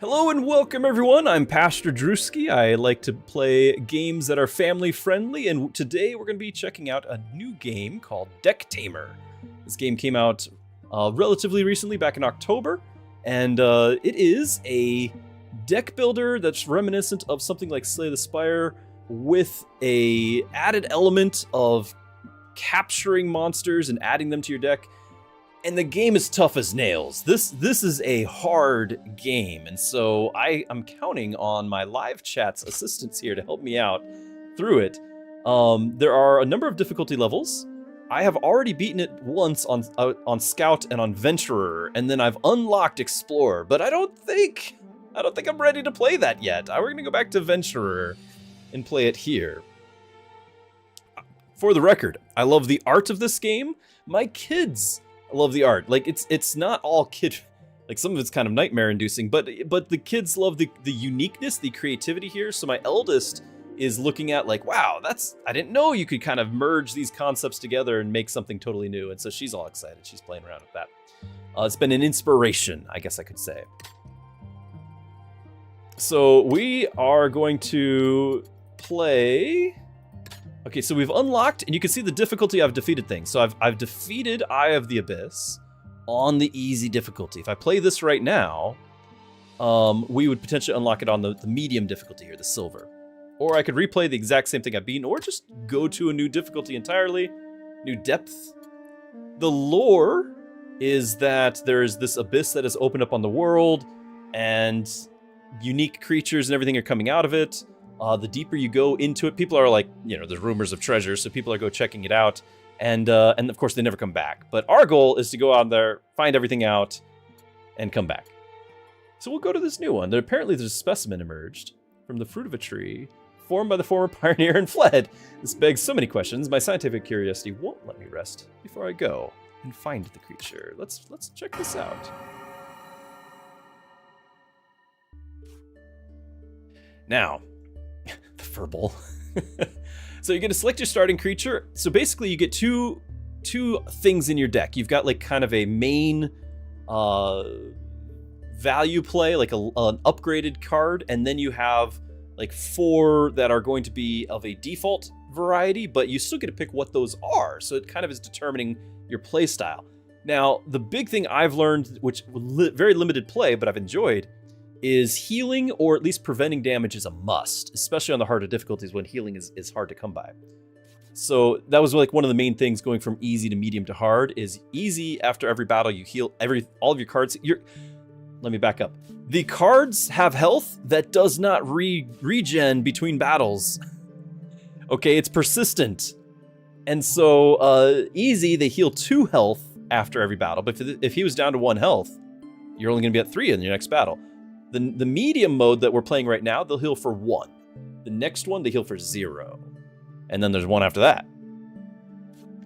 Hello and welcome everyone, I'm Pastor Druski. I like to play games that are family friendly, and today we're going to be checking out a new game called Decktamer. This game came out relatively recently, back in October, and it is a deck builder that's reminiscent of something like Slay the Spire, with a added element of capturing monsters and adding them to your deck. And the game is tough as nails. This is a hard game, and so I am counting on my live chat's assistants here to help me out through it. There are a number of difficulty levels. I have already beaten it once on Scout and on Venturer, and then I've unlocked Explorer. But I don't think I'm ready to play that yet. We're gonna go back to Venturer and play it here. For the record, I love the art of this game. My kids love the art. Like, it's not all kid, like some of it's kind of nightmare inducing, but the kids love the uniqueness, the creativity here. So my eldest is looking at like, wow, I didn't know you could kind of merge these concepts together and make something totally new. And so she's all excited. She's playing around with that. It's been an inspiration, I guess I could say. So we are going to play. Okay, so we've unlocked, and you can see the difficulty. I've defeated things. So I've defeated Eye of the Abyss on the easy difficulty. If I play this right now, we would potentially unlock it on the medium difficulty here, the silver. Or I could replay the exact same thing I've beaten, or just go to a new difficulty entirely, new depth. The lore is that there is this abyss that has opened up on the world, and unique creatures and everything are coming out of it. The deeper you go into it, people are like, there's rumors of treasure, so people are go checking it out, and of course they never come back. But our goal is to go out there, find everything out, and come back. So we'll go to this new one. Apparently there's a specimen emerged from the fruit of a tree, formed by the former pioneer and fled. This begs so many questions. My scientific curiosity won't let me rest before I go and find the creature. Let's check this out. Now, the furball. So you're gonna select your starting creature. So basically you get two things in your deck. You've got like kind of a main value play, like an upgraded card, and then you have like 4 that are going to be of a default variety, but you still get to pick what those are. So it kind of is determining your play style. Now, the big thing I've learned, which very limited play, but I've enjoyed, is healing, or at least preventing damage, is a must, especially on the harder difficulties when healing is hard to come by. So that was like one of the main things going from easy to medium to hard. Is easy, after every battle you heal all of your cards. Let me back up. The cards have health that does not regen between battles. Okay, it's persistent. And so easy, they heal 2 health after every battle, but if he was down to 1 health, you're only gonna be at 3 in your next battle. The medium mode that we're playing right now, they'll heal for 1. The next one, they heal for 0. And then there's 1 after that.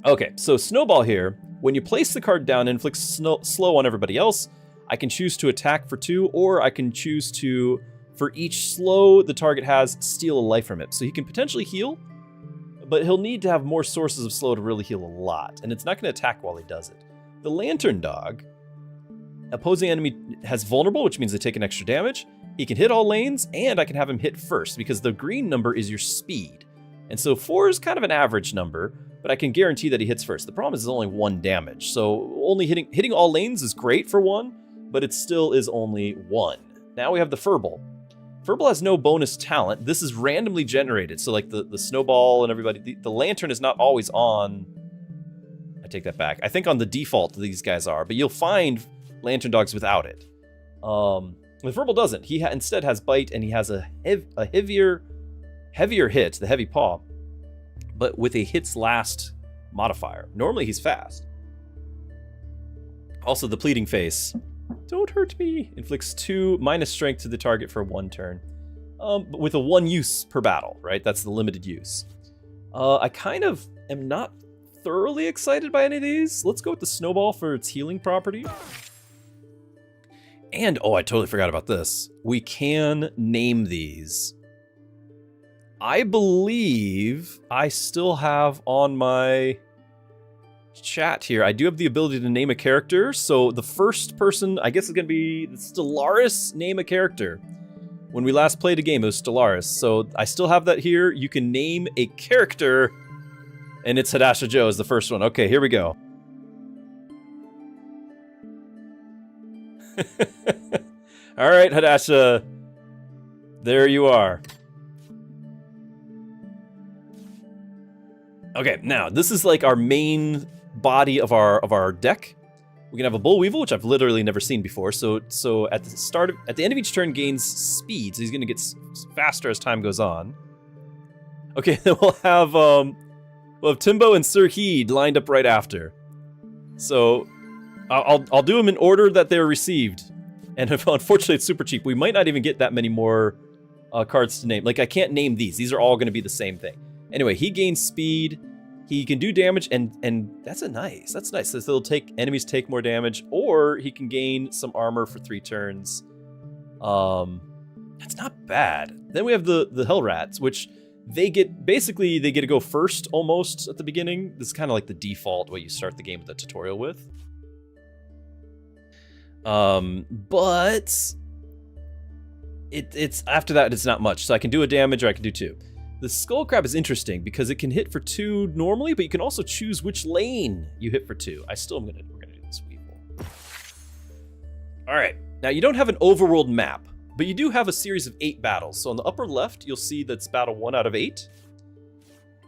Okay, so Snowball here, when you place the card down and inflicts slow on everybody else, I can choose to attack for 2, or I can choose to, for each slow the target has, steal a life from it. So he can potentially heal, but he'll need to have more sources of slow to really heal a lot, and it's not going to attack while he does it. The Lantern Dog, opposing enemy has vulnerable, which means they take an extra damage. He can hit all lanes, and I can have him hit first, because the green number is your speed. And so 4 is kind of an average number, but I can guarantee that he hits first. The problem is it's only 1 damage, so only hitting all lanes is great for 1, but it still is only 1. Now we have the Furball. Furball has no bonus talent. This is randomly generated, so like the Snowball and everybody, the Lantern is not always on. I take that back. I think on the default these guys are, but you'll find Lantern Dogs without it. The Furball doesn't. He instead has Bite, and he has a heavier hit, the Heavy Paw, but with a hits last modifier. Normally he's fast. Also, the Pleading Face. Don't hurt me. Inflicts 2 minus strength to the target for 1 turn. But with a 1 use per battle, right? That's the limited use. I kind of am not thoroughly excited by any of these. Let's go with the Snowball for its healing property. And, oh, I totally forgot about this. We can name these. I believe I still have on my chat here. I do have the ability to name a character. So the first person, I guess, is going to be Stellaris. Name a character. When we last played a game, it was Stellaris. So I still have that here. You can name a character, and it's Hadasha Joe is the first one. Okay, here we go. All right, Hadasha. There you are. Okay, now this is like our main body of our deck. We can have a Bull Weevil, which I've literally never seen before. So at the end of each turn gains speed, so he's gonna get faster as time goes on. Okay, then we'll have Timbo and Sir Heed lined up right after. So I'll do them in order that they're received. And unfortunately, it's super cheap. We might not even get that many more cards to name. Like, I can't name these. These are all going to be the same thing. Anyway, he gains speed. He can do damage, and that's nice. That's nice. So enemies take more damage, or he can gain some armor for 3 turns. That's not bad. Then we have the Hell Rats, which they get to go first almost at the beginning. This is kind of like the default way you start the game with a tutorial with. But it's after that, it's not much. So I can do a damage, or I can do 2. The Skull Crab is interesting because it can hit for 2 normally, but you can also choose which lane you hit for 2. We're gonna do this Weevil. All right, now you don't have an overworld map, but you do have a series of 8 battles. So on the upper left, you'll see that's battle 1 out of 8.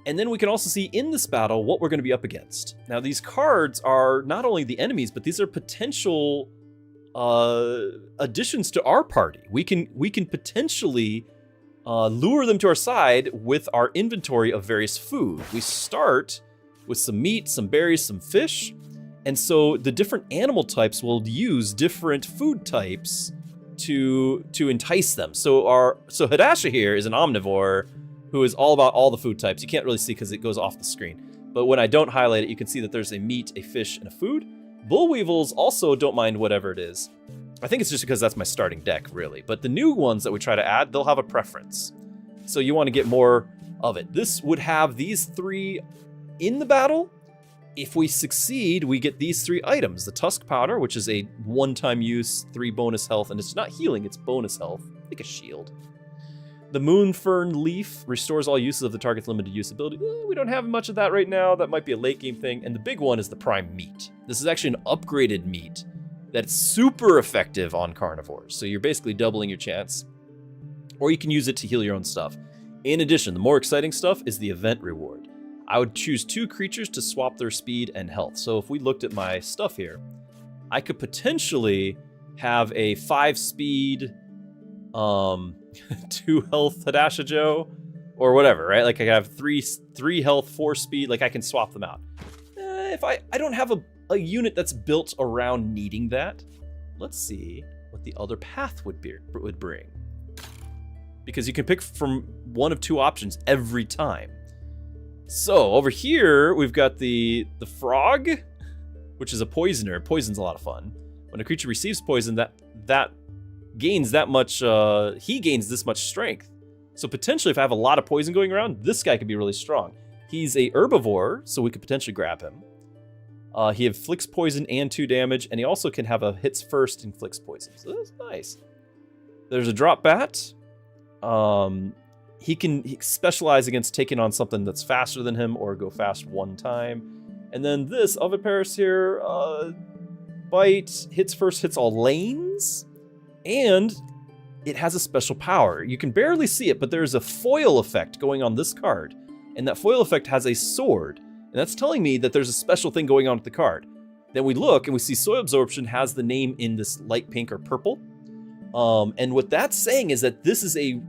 And then we can also see in this battle what we're gonna be up against. Now these cards are not only the enemies, but these are potential additions to our party. We can potentially lure them to our side with our inventory of various food. We start with some meat, some berries, some fish, and so the different animal types will use different food types to entice them. So Hadasha here is an omnivore who is all about all the food types. You can't really see because it goes off the screen, but when I don't highlight it, you can see that there's a meat, a fish, and a food. Bull Weevils also don't mind whatever it is. I think it's just because that's my starting deck, really. But the new ones that we try to add, they'll have a preference. So you want to get more of it. This would have these 3 in the battle. If we succeed, we get these 3 items. The Tusk Powder, which is a one-time use, 3 bonus health, and it's not healing, it's bonus health, like a shield. The Moonfern Leaf restores all uses of the target's limited use ability. We don't have much of that right now. That might be a late game thing. And the big one is the Prime Meat. This is actually an upgraded meat that's super effective on carnivores. So you're basically doubling your chance. Or you can use it to heal your own stuff. In addition, the more exciting stuff is the event reward. I would choose 2 creatures to swap their speed and health. So if we looked at my stuff here, I could potentially have a 5 speed, 2 health Hadasha Joe, or whatever, right? Like I have 3 health, 4 speed, like I can swap them out. If I don't have a unit that's built around needing that, let's see what the other path would bring. Because you can pick from one of 2 options every time. So over here, we've got the frog, which is a poisoner. Poison's a lot of fun. When a creature receives poison, that gains that much, he gains this much strength. So potentially if I have a lot of poison going around, this guy could be really strong. He's a herbivore, so we could potentially grab him. He inflicts poison and 2 damage, and he also can have a hits first inflicts poison. So that's nice. There's a drop bat. He can specialize against taking on something that's faster than him or go fast 1 time. And then this Oviparous here, bite, hits first, hits all lanes. And it has a special power. You can barely see it, but there's a foil effect going on this card. And that foil effect has a sword. And that's telling me that there's a special thing going on with the card. Then we look and we see Soil Absorption has the name in this light pink or purple. And what that's saying is that this is a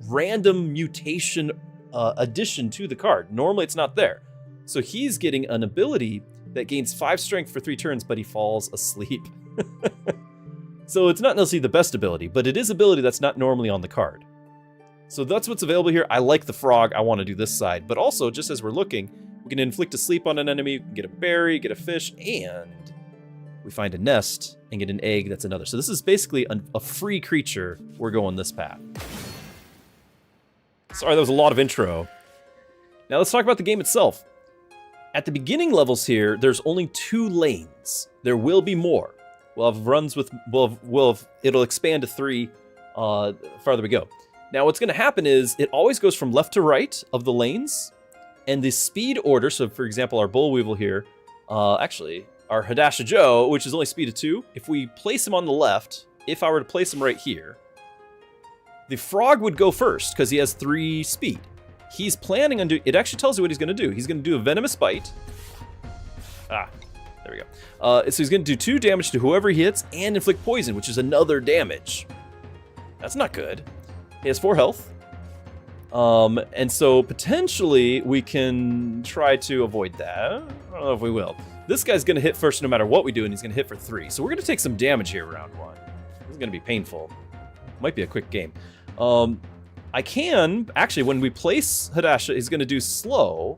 random mutation addition to the card. Normally it's not there. So he's getting an ability that gains 5 strength for 3 turns, but he falls asleep. So it's not necessarily the best ability, but it is ability that's not normally on the card. So that's what's available here. I like the frog. I want to do this side. But also, just as we're looking, we can inflict a sleep on an enemy, get a berry, get a fish, and we find a nest and get an egg. That's another. So this is basically a free creature. We're going this path. Sorry, that was a lot of intro. Now let's talk about the game itself. At the beginning levels here, there's only 2 lanes. There will be more. We'll have runs with, it'll expand to 3 farther we go. Now what's gonna happen is, it always goes from left to right of the lanes, and the speed order, so for example, our Bull Weevil here, actually, our Hadasha Joe, which is only speed of 2, if we place him on the left, if I were to place him right here, the Frog would go first, because he has 3 speed. He's planning on doing, it actually tells you what he's gonna do. He's gonna do a Venomous Bite. There we go. So he's gonna do 2 damage to whoever he hits, and inflict poison, which is another damage. That's not good. He has 4 health. And so potentially we can try to avoid that. I don't know if we will. This guy's gonna hit first no matter what we do, and he's gonna hit for 3. So we're gonna take some damage here round 1. This is gonna be painful. Might be a quick game. I can, actually, when we place Hadasha, he's gonna do slow.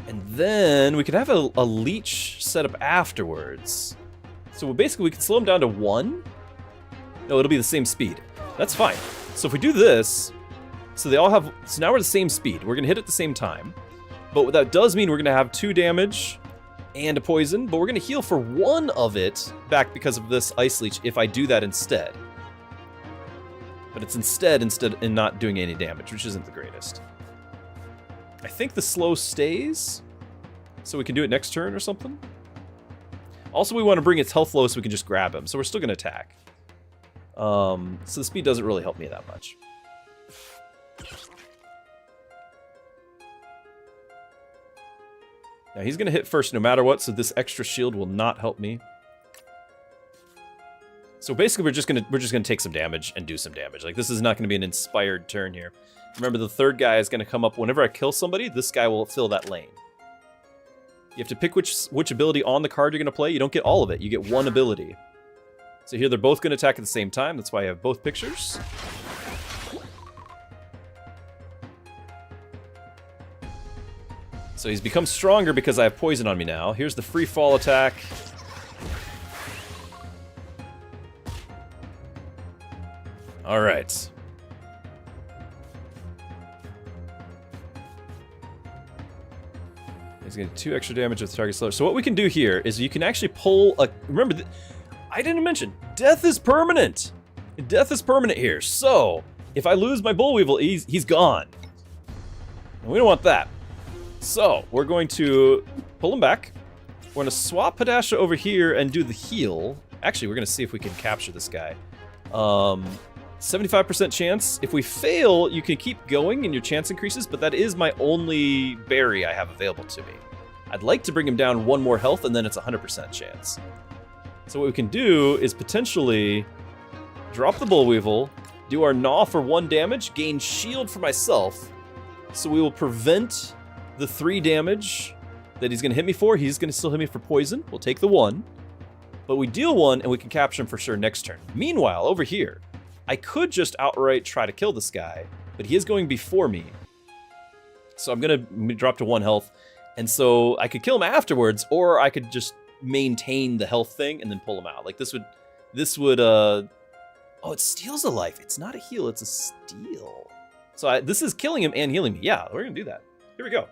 And then we could have a leech set up afterwards. So basically we can slow him down to 1. No, it'll be the same speed. That's fine. So if we do this, so they all have, so now we're the same speed. We're gonna hit at the same time. But what that does mean, we're gonna have 2 damage and a poison, but we're gonna heal for 1 of it back because of this Ice Leech if I do that instead. But it's instead and not doing any damage, which isn't the greatest. I think the slow stays, so we can do it next turn or something. Also, we want to bring its health low so we can just grab him, so we're still gonna attack. So the speed doesn't really help me that much. Now he's gonna hit first no matter what, so this extra shield will not help me. So basically we're just gonna take some damage and do some damage. Like, this is not gonna be an inspired turn here. Remember, the 3rd guy is gonna come up whenever I kill somebody, this guy will fill that lane. You have to pick which ability on the card you're gonna play. You don't get all of it, you get 1 ability. So here they're both gonna attack at the same time, that's why I have both pictures. So he's become stronger because I have poison on me now. Here's the free fall attack. All right. He's gonna do 2 extra damage with the target slower. So what we can do here is you can actually pull a, remember, I didn't mention, death is permanent. Death is permanent here. So if I lose my Bull Weevil, he's gone. And we don't want that. So, we're going to pull him back. We're going to swap Hadasha over here and do the heal. Actually, we're going to see if we can capture this guy. 75% chance. If we fail, you can keep going and your chance increases, but that is my only berry I have available to me. I'd like to bring him down 1 more health, and then it's 100% chance. So what we can do is potentially drop the Bull Weevil, do our Gnaw for 1 damage, gain shield for myself, so we will prevent the 3 damage that he's gonna hit me for. He's gonna still hit me for poison. We'll take the 1. But we deal 1 and we can capture him for sure next turn. Meanwhile, over here, I could just outright try to kill this guy, but he is going before me. So I'm gonna drop to 1 health. And so I could kill him afterwards, or I could just maintain the health thing and then pull him out. Like this would oh, it steals a life. It's not a heal, it's a steal. So this is killing him and healing me. Yeah, we're gonna do that. Here we go.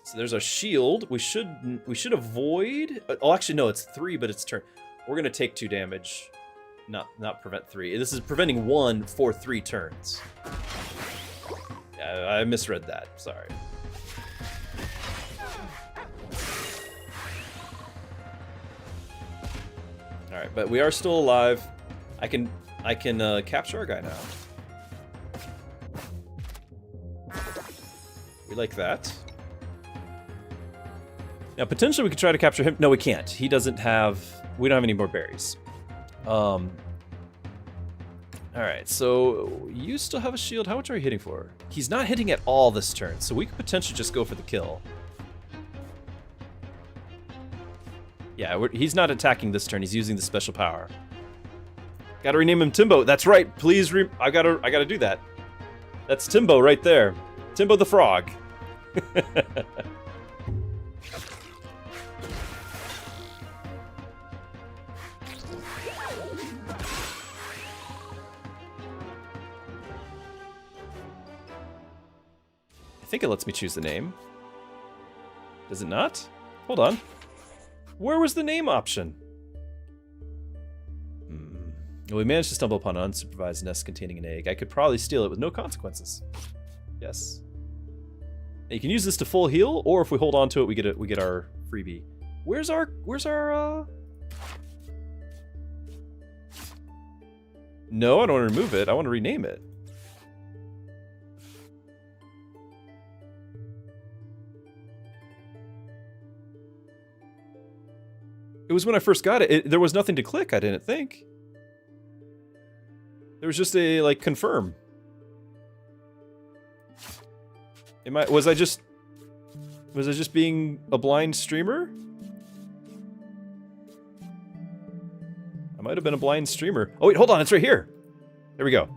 So there's our shield. We should avoid. Oh, actually, no. It's 3, but it's turn. We're gonna take 2 damage, not prevent 3. This is preventing 1 for 3 turns. Yeah, I misread that. Sorry. All right, but we are still alive. I can capture our guy now. We like that. Now, potentially we could try to capture him. No, we can't. He doesn't have... We don't have any more berries. Alright, so you still have a shield. How much are you hitting for? He's not hitting at all this turn, so we could potentially just go for the kill. Yeah, he's not attacking this turn. He's using the special power. Gotta rename him Timbo. That's right. Please, I gotta do that. That's Timbo right there. Timbo the Frog. think it lets me choose the name. Does it not? Hold on. Where was the name option? We managed to stumble upon an unsupervised nest containing an egg. I could probably steal it with no consequences. Yes. And you can use this to full heal, or if we hold on to it, we get our freebie. Where's our No, I don't want to remove it. I want to rename it. It was when I first got it. There was nothing to click, I didn't think. There was just a, like, confirm. Was I just being a blind streamer? I might have been a blind streamer. Oh wait, hold on, it's right here. There we go.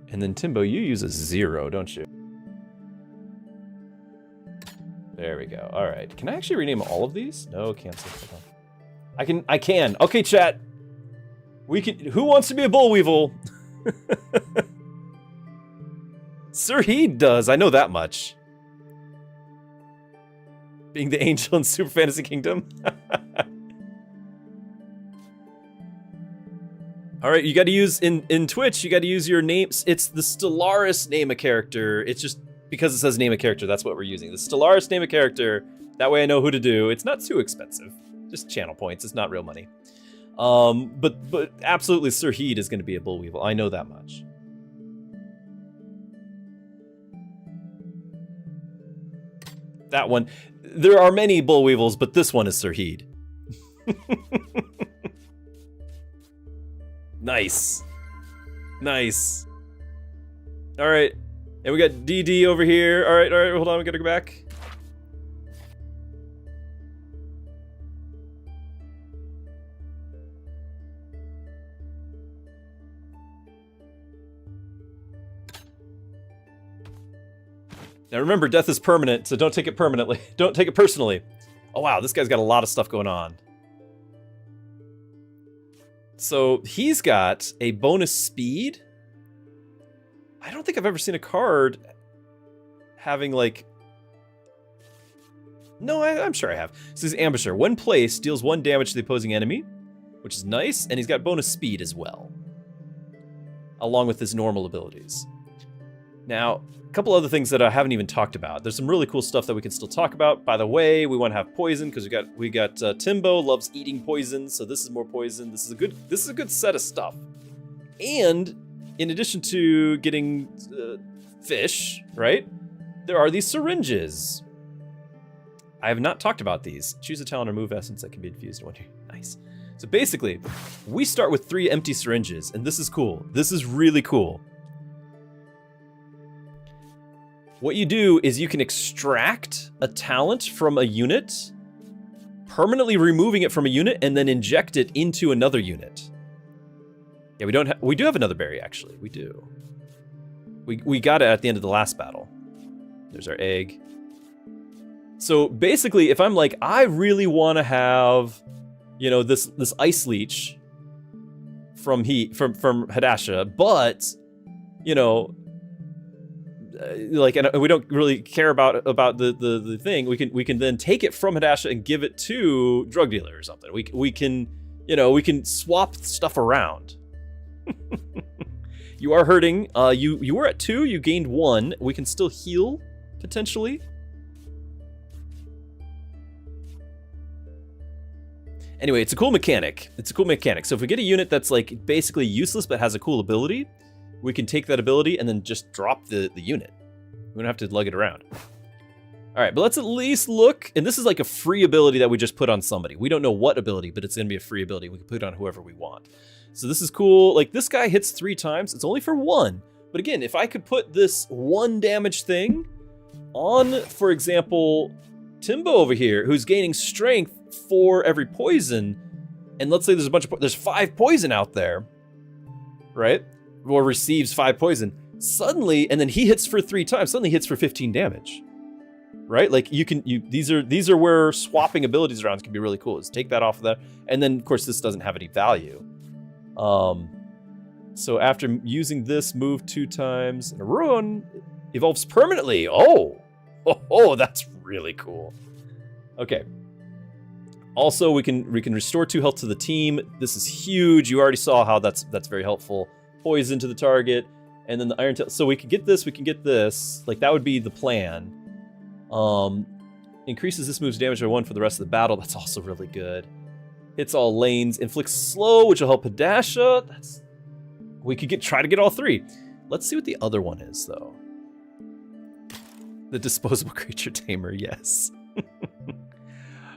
And then Timbo, you use a 0, don't you? There we go. All right. Can I actually rename all of these? No, cancel. Hold on. I can. Okay, chat. We can. Who wants to be a bull weevil? Sir Heed does. I know that much. Being the angel in Super Fantasy Kingdom. All right, you got to use in Twitch. You got to use your names. It's the Stellaris name a character. It's just because it says name a character. That's what we're using. The Stellaris name a character. That way I know who to do. It's not too expensive. Just channel points. It's not real money. But absolutely, Sir Heed is going to be a bull weevil. I know that much. That one. There are many bull weevils, but this one is Sir Heed. Nice. Nice. All right. And we got DD over here. All right, hold on, we gotta go back. Now remember, death is permanent, so don't take it permanently. Don't take it personally. Oh wow, this guy's got a lot of stuff going on. So he's got a bonus speed. I don't think I've ever seen a card having like... No, I'm sure I have. So he's Ambusher. When placed, deals 1 damage to the opposing enemy, which is nice, and he's got bonus speed as well, along with his normal abilities. Now, a couple other things that I haven't even talked about. There's some really cool stuff that we can still talk about. By the way, we want to have poison because we got Timbo loves eating poison, so this is more poison. This is a good set of stuff. And in addition to getting fish, right? There are these syringes. I have not talked about these. Choose a talent or move essence that can be infused in one. Nice. So basically, we start with 3 empty syringes, and this is cool. This is really cool. What you do is you can extract a talent from a unit, permanently removing it from a unit, and then inject it into another unit. Yeah, we do have another berry, actually. We do. We got it at the end of the last battle. There's our egg. So basically, if I'm like, I really want to have, you know, this ice leech from Hadasha, but, you know, like, and we don't really care about the thing. We can then take it from Hadasha and give it to drug dealer or something. We can, you know, we can swap stuff around. You are hurting. You were at 2. You gained 1. We can still heal potentially. Anyway, it's a cool mechanic. It's a cool mechanic. So if we get a unit that's like basically useless but has a cool ability, we can take that ability and then just drop the unit. We don't have to lug it around. All right, but let's at least look. And this is like a free ability that we just put on somebody. We don't know what ability, but it's gonna be a free ability. We can put it on whoever we want. So this is cool. Like, this guy hits 3 times. It's only for 1. But again, if I could put this 1 damage thing on, for example, Timbo over here, who's gaining strength for every poison, and let's say there's there's 5 poison out there, right? Or receives 5 poison, suddenly, and then he hits for 3 times, suddenly hits for 15 damage. right? Like these are where swapping abilities around can be really cool. Is take that off of that, and then of course this doesn't have any value. So after using this move 2 times, a ruin evolves permanently. Oh, that's really cool. Okay. Also, we can restore 2 health to the team. This is huge. You already saw how that's very helpful. Poison to the target, and then the iron tail. So we can get this. We can get this. Like that would be the plan. Increases this move's damage by 1 for the rest of the battle. That's also really good. Hits all lanes. Inflicts slow, which will help Hadasha. We could try to get all 3. Let's see what the other one is, though. The disposable creature tamer. Yes.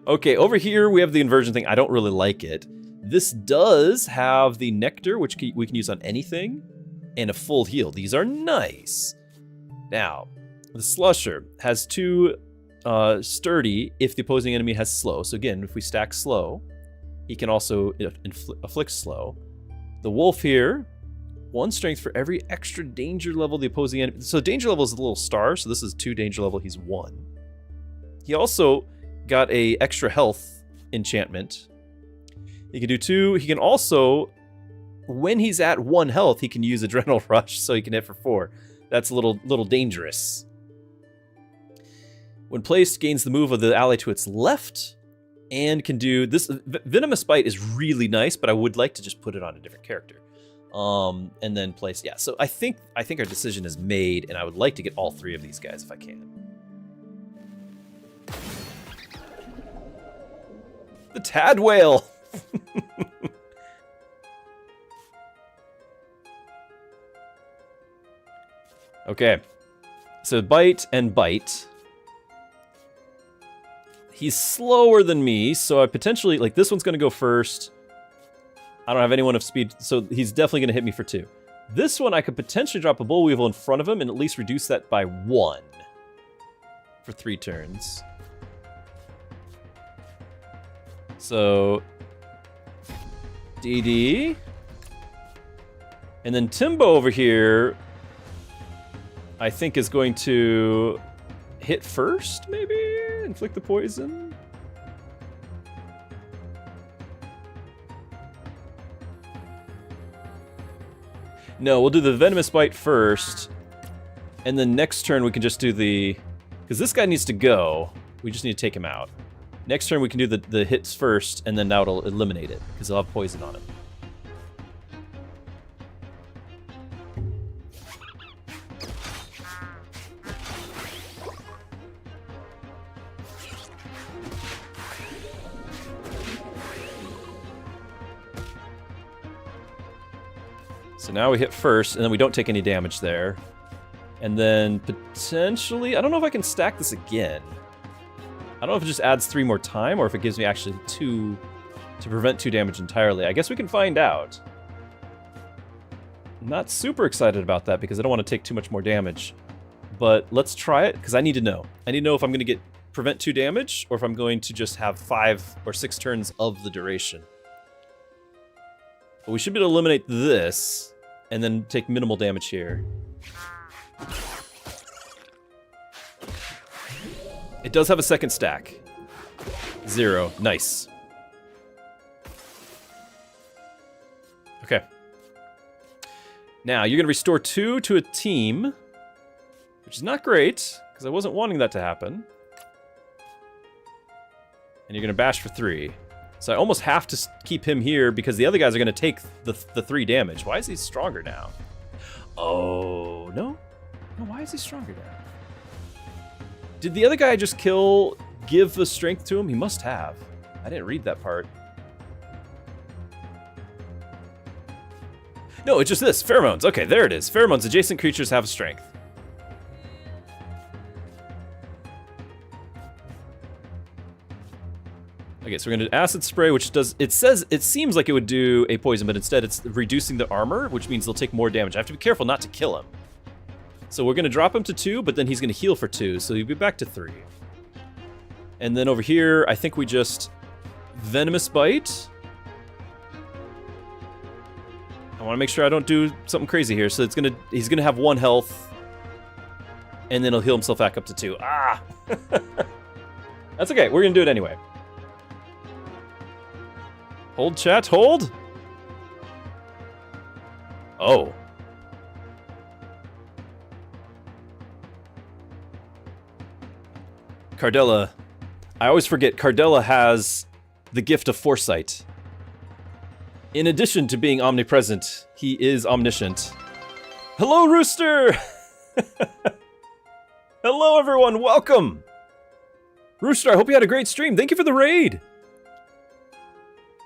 Okay, over here we have the inversion thing. I don't really like it. This does have the nectar, which we can use on anything, and a full heal. These are nice. Now, the slusher has 2 sturdy if the opposing enemy has slow. So again, if we stack slow, he can also afflict slow. The wolf here, 1 strength for every extra danger level the opposing enemy. So danger level is a little star, so this is 2 danger level, he's 1. He also got a extra health enchantment. He can do 2. He can also, when he's at 1 health, he can use Adrenal Rush, so he can hit for 4. That's a little dangerous. When placed, gains the move of the ally to its left, and can do this. Venomous Bite is really nice, but I would like to just put it on a different character. And then place, yeah. So I think our decision is made, and I would like to get all 3 of these guys if I can. The Tad Whale! Okay. So bite and bite. He's slower than me, so I potentially... Like, this one's going to go first. I don't have anyone of speed, so he's definitely going to hit me for 2. This one, I could potentially drop a Bull Weevil in front of him and at least reduce that by 1 for 3 turns. So, DD. And then Timbo over here, I think is going to hit first, maybe? Inflict the poison? No, we'll do the Venomous Bite first. And then next turn we can just do the... Because this guy needs to go. We just need to take him out. Next turn we can do the hits first, and then that'll eliminate it, because he'll have poison on it. So now we hit first, and then we don't take any damage there. And then potentially... I don't know if I can stack this again. I don't know if it just adds 3 more time, or if it gives me actually 2 to prevent 2 damage entirely. I guess we can find out. I'm not super excited about that, because I don't want to take too much more damage. But let's try it, because I need to know. I need to know if I'm going to get prevent 2 damage, or if I'm going to just have 5 or 6 turns of the duration. But we should be able to eliminate this, and then take minimal damage here. It does have a second stack. 0. Nice. Okay. Now, you're going to restore 2 to a team, which is not great, because I wasn't wanting that to happen. And you're going to bash for 3. So I almost have to keep him here, because the other guys are going to take the 3 damage. Why is he stronger now? Oh, no? No, why is he stronger now? Did the other guy just give the strength to him? He must have. I didn't read that part. No, it's just this. Pheromones. Okay, there it is. Pheromones. Adjacent creatures have strength. Okay, so we're going to do Acid Spray, which does... It seems like it would do a poison, but instead it's reducing the armor, which means they'll take more damage. I have to be careful not to kill him. So we're going to drop him to 2, but then he's going to heal for 2, so he'll be back to 3. And then over here, I think we just Venomous Bite. I want to make sure I don't do something crazy here. So he's going to have 1 health, and then he'll heal himself back up to 2. Ah! That's okay. We're gonna do it anyway. Hold, chat. Hold. Oh. Cardella. I always forget, Cardella has the gift of foresight. In addition to being omnipresent, he is omniscient. Hello, Rooster! Hello, everyone. Welcome. Rooster, I hope you had a great stream. Thank you for the raid.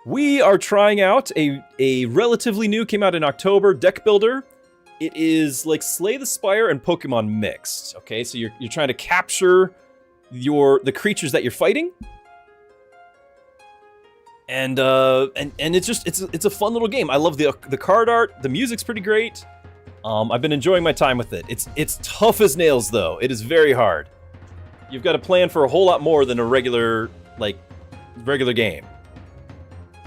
We are trying out a relatively new, came out in October, Deckbuilder. It is like Slay the Spire and Pokemon mixed. Okay, so you're trying to capture the creatures that you're fighting. And it's a fun little game. I love the card art. The music's pretty great. I've been enjoying my time with it. It's tough as nails though. It is very hard. You've got to plan for a whole lot more than a regular game.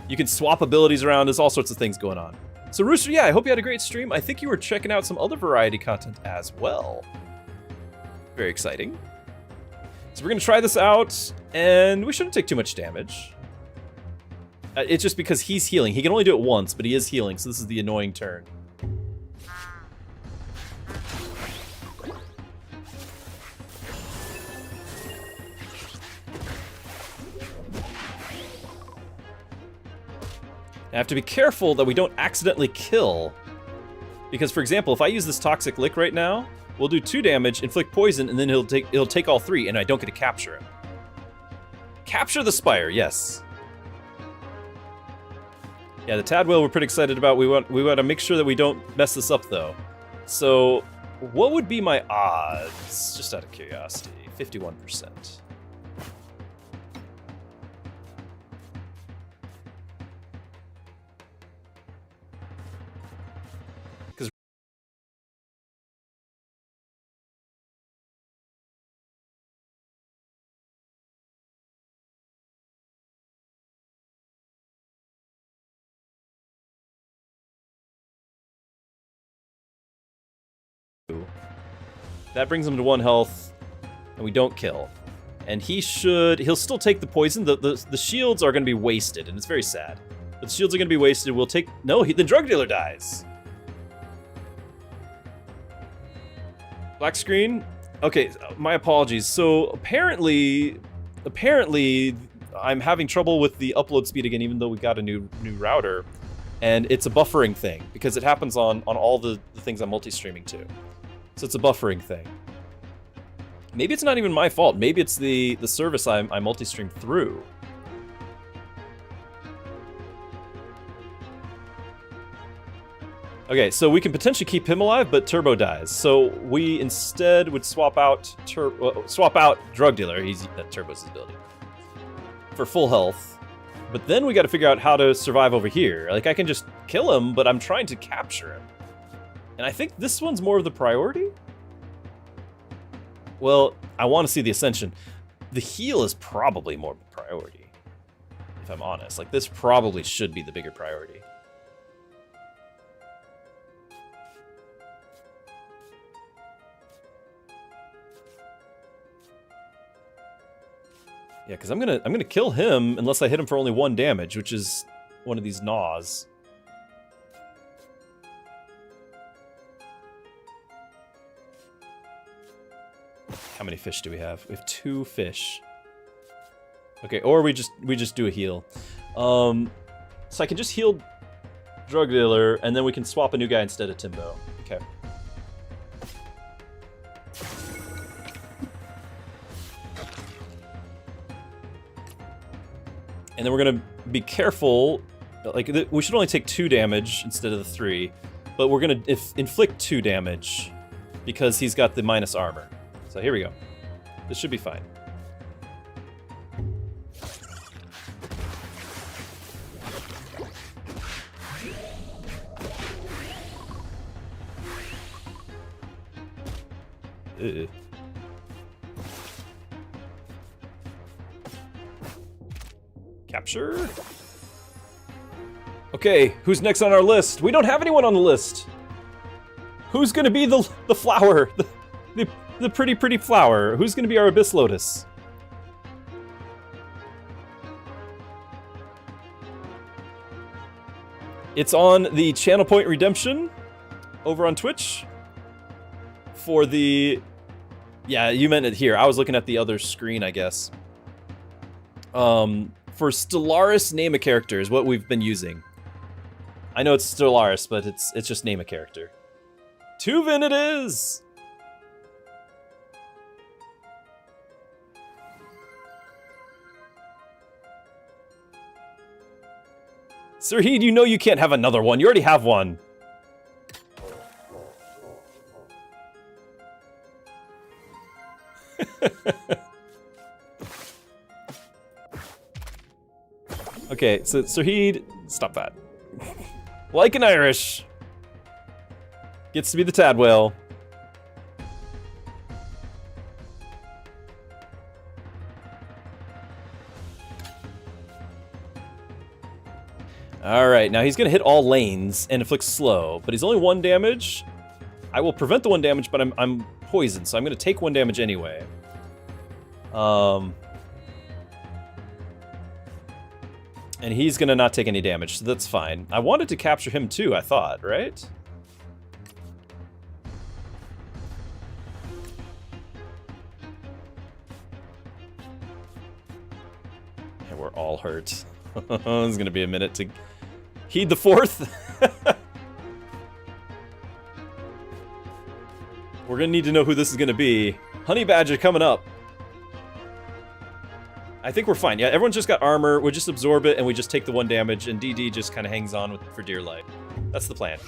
You can swap abilities around. There's all sorts of things going on. So Rooster, yeah, I hope you had a great stream. I think you were checking out some other variety content as well. Very exciting. So we're gonna try this out, and we shouldn't take too much damage. It's just because he's healing. He can only do it once, but he is healing, so this is the annoying turn. I have to be careful that we don't accidentally kill. Because, for example, if I use this Toxic Lick right now, we'll do 2 damage, inflict poison, and then he'll take all 3, and I don't get to capture him. Capture the Spire, yes. Yeah, the Tadwheel we're pretty excited about. We want to make sure that we don't mess this up, though. So, what would be my odds? Just out of curiosity, 51%. That brings him to 1 health, and we don't kill. And he'll still take the poison. The shields are going to be wasted, and it's very sad. But the shields are going to be wasted. We'll take... No, the drug dealer dies. Black screen? Okay, my apologies. So apparently I'm having trouble with the upload speed again, even though we got a new router. And it's a buffering thing, because it happens on all the things I'm multi-streaming to. So it's a buffering thing. Maybe it's not even my fault. Maybe it's the service I multi-stream through. Okay, so we can potentially keep him alive, but Turbo dies. So we instead would swap out Drug Dealer. Turbo's his ability for full health. But then we got to figure out how to survive over here. Like, I can just kill him, but I'm trying to capture him. And I think this one's more of the priority? Well, I want to see the Ascension. The heal is probably more of a priority, if I'm honest. Like, this probably should be the bigger priority. Yeah, because I'm gonna kill him unless I hit him for only 1 damage, which is one of these gnaws. How many fish do we have? We have 2 fish. Okay, or we just do a heal. So I can just heal Drug Dealer, and then we can swap a new guy instead of Timbo. Okay. And then we're gonna be careful. Like, we should only take 2 damage instead of the 3, but we're gonna inflict 2 damage because he's got the minus armor. So here we go. This should be fine. Capture. Okay, who's next on our list? We don't have anyone on the list. Who's gonna be the flower? The pretty, pretty flower. Who's gonna be our Abyss Lotus? It's on the Channel Point Redemption over on Twitch for the... Yeah, you meant it here. I was looking at the other screen, I guess. For Stellaris name a character is what we've been using. I know it's Stellaris, but it's just name a character. Tuvin it is! Sirheed, you know you can't have another one. You already have one. Okay, so Sirheed, stop that. Like an Irish. Gets to be the Tadwell. Alright, now he's gonna hit all lanes and inflict slow, but he's only 1 damage. I will prevent the 1 damage, but I'm poisoned, so I'm gonna take 1 damage anyway. And he's gonna not take any damage, so that's fine. I wanted to capture him too, I thought, right? And we're all hurt. It's gonna be a minute to heed the 4th. We're gonna need to know who this is gonna be. Honey Badger coming up. I think we're fine. Yeah, everyone's just got armor. We'll just absorb it, and we just take the 1 damage, and DD just kind of hangs on for dear life. That's the plan.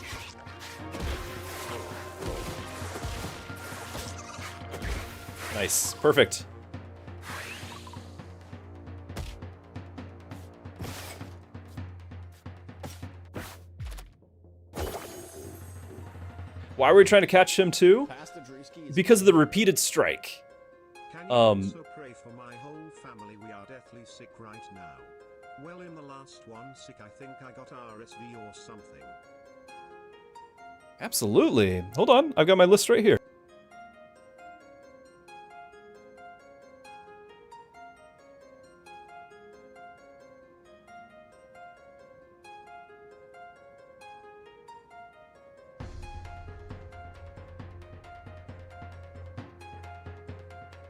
Nice. Perfect. Why were we trying to catch him too? Because of the repeated strike. Can you also pray for my whole family? We are deathly sick right now. Well, in the last one sick, I think I got RSV or something. Absolutely. Hold on, I've got my list right here.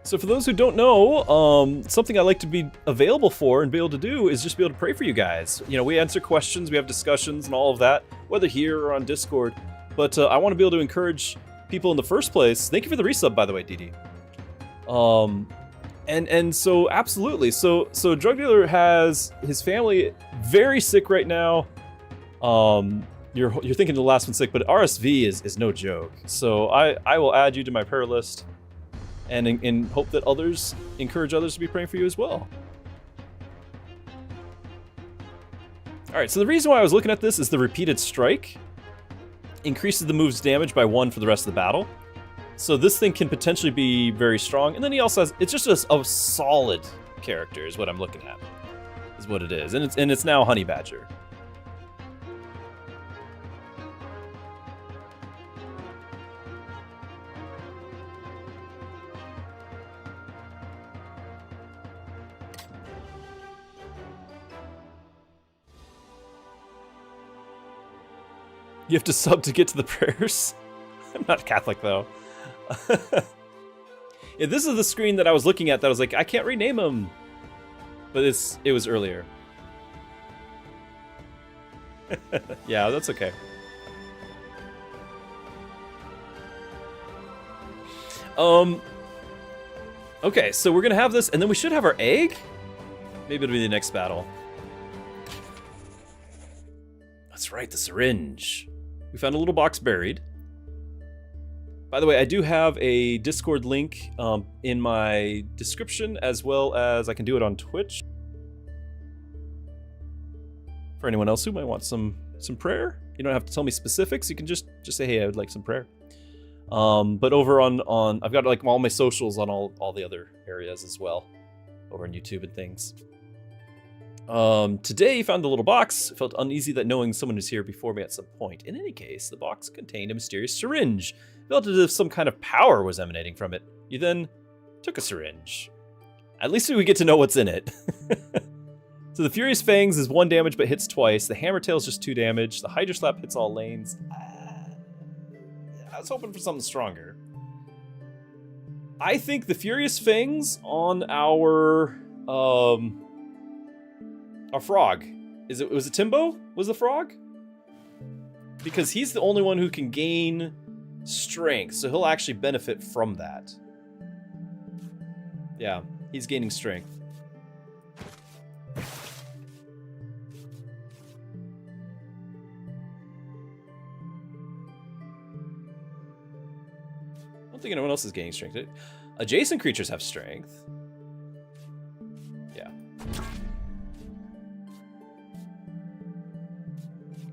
So for those who don't know, something I like to be available for and be able to do is just be able to pray for you guys. You know, we answer questions, we have discussions and all of that, whether here or on Discord. But I want to be able to encourage people in the first place. Thank you for the resub, by the way, DD. And so absolutely. So Drug Dealer has his family very sick right now. You're thinking the last one sick, but RSV is no joke. So I will add you to my prayer list. And in hope that others encourage others to be praying for you as well. Alright, so the reason why I was looking at this is the repeated strike increases the move's damage by 1 for the rest of the battle. So this thing can potentially be very strong. And then he also has, it's just a solid character is what I'm looking at. Is what it is. And it's now Honey Badger. You have to sub to get to the prayers? I'm not Catholic, though. Yeah, this is the screen that I was looking at that I was like, I can't rename him. But it was earlier. Yeah, that's okay. Okay, so we're gonna have this, and then we should have our egg? Maybe it'll be the next battle. That's right, the syringe. We found a little box buried. By the way, I do have a Discord link in my description, as well as I can do it on Twitch. For anyone else who might want some prayer, you don't have to tell me specifics. You can just say, hey, I would like some prayer. But over on I've got like all my socials on all the other areas as well, over on YouTube and things. Today he found the little box. Felt uneasy that knowing someone was here before me at some point. In any case, the box contained a mysterious syringe. Felt as if some kind of power was emanating from it. You then took a syringe. At least we get to know what's in it. So the Furious Fangs is 1 damage but hits twice. The Hammer Tail is just 2 damage. The Hydra Slap hits all lanes. I was hoping for something stronger. I think the Furious Fangs on our frog. Was it Timbo? Was the frog? Because he's the only one who can gain strength, so he'll actually benefit from that. Yeah, he's gaining strength. I don't think anyone else is gaining strength. Adjacent creatures have strength. Yeah.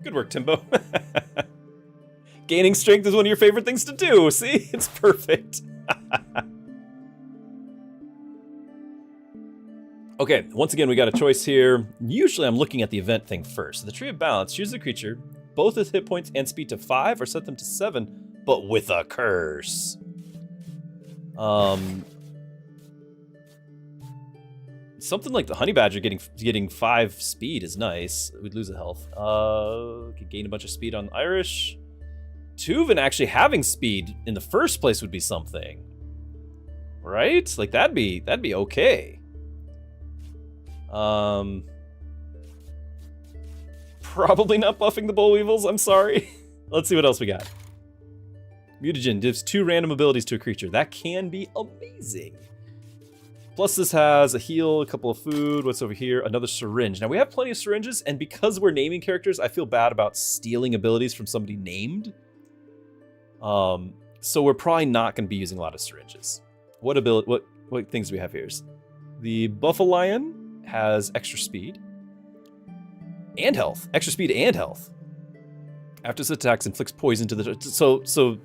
Good work, Timbo. Gaining strength is one of your favorite things to do. See? It's perfect. Okay, once again, we got a choice here. Usually I'm looking at the event thing first. The Tree of Balance, choose the creature, both its hit points and speed to 5, or set them to 7, but with a curse. Something like the Honey Badger getting 5 speed is nice. We'd lose a health. Could gain a bunch of speed on Irish. Tuven actually having speed in the first place would be something. Right? Like that'd be okay. Probably not buffing the Boll Weevils, I'm sorry. Let's see what else we got. Mutagen gives 2 random abilities to a creature. That can be amazing. Plus this has a heal, a couple of food, what's over here? Another syringe. Now we have plenty of syringes, and because we're naming characters, I feel bad about stealing abilities from somebody named. So we're probably not going to be using a lot of syringes. What things do we have here? The Buffalion has extra speed and health. Extra speed and health. After its attacks, inflicts poison to the... So...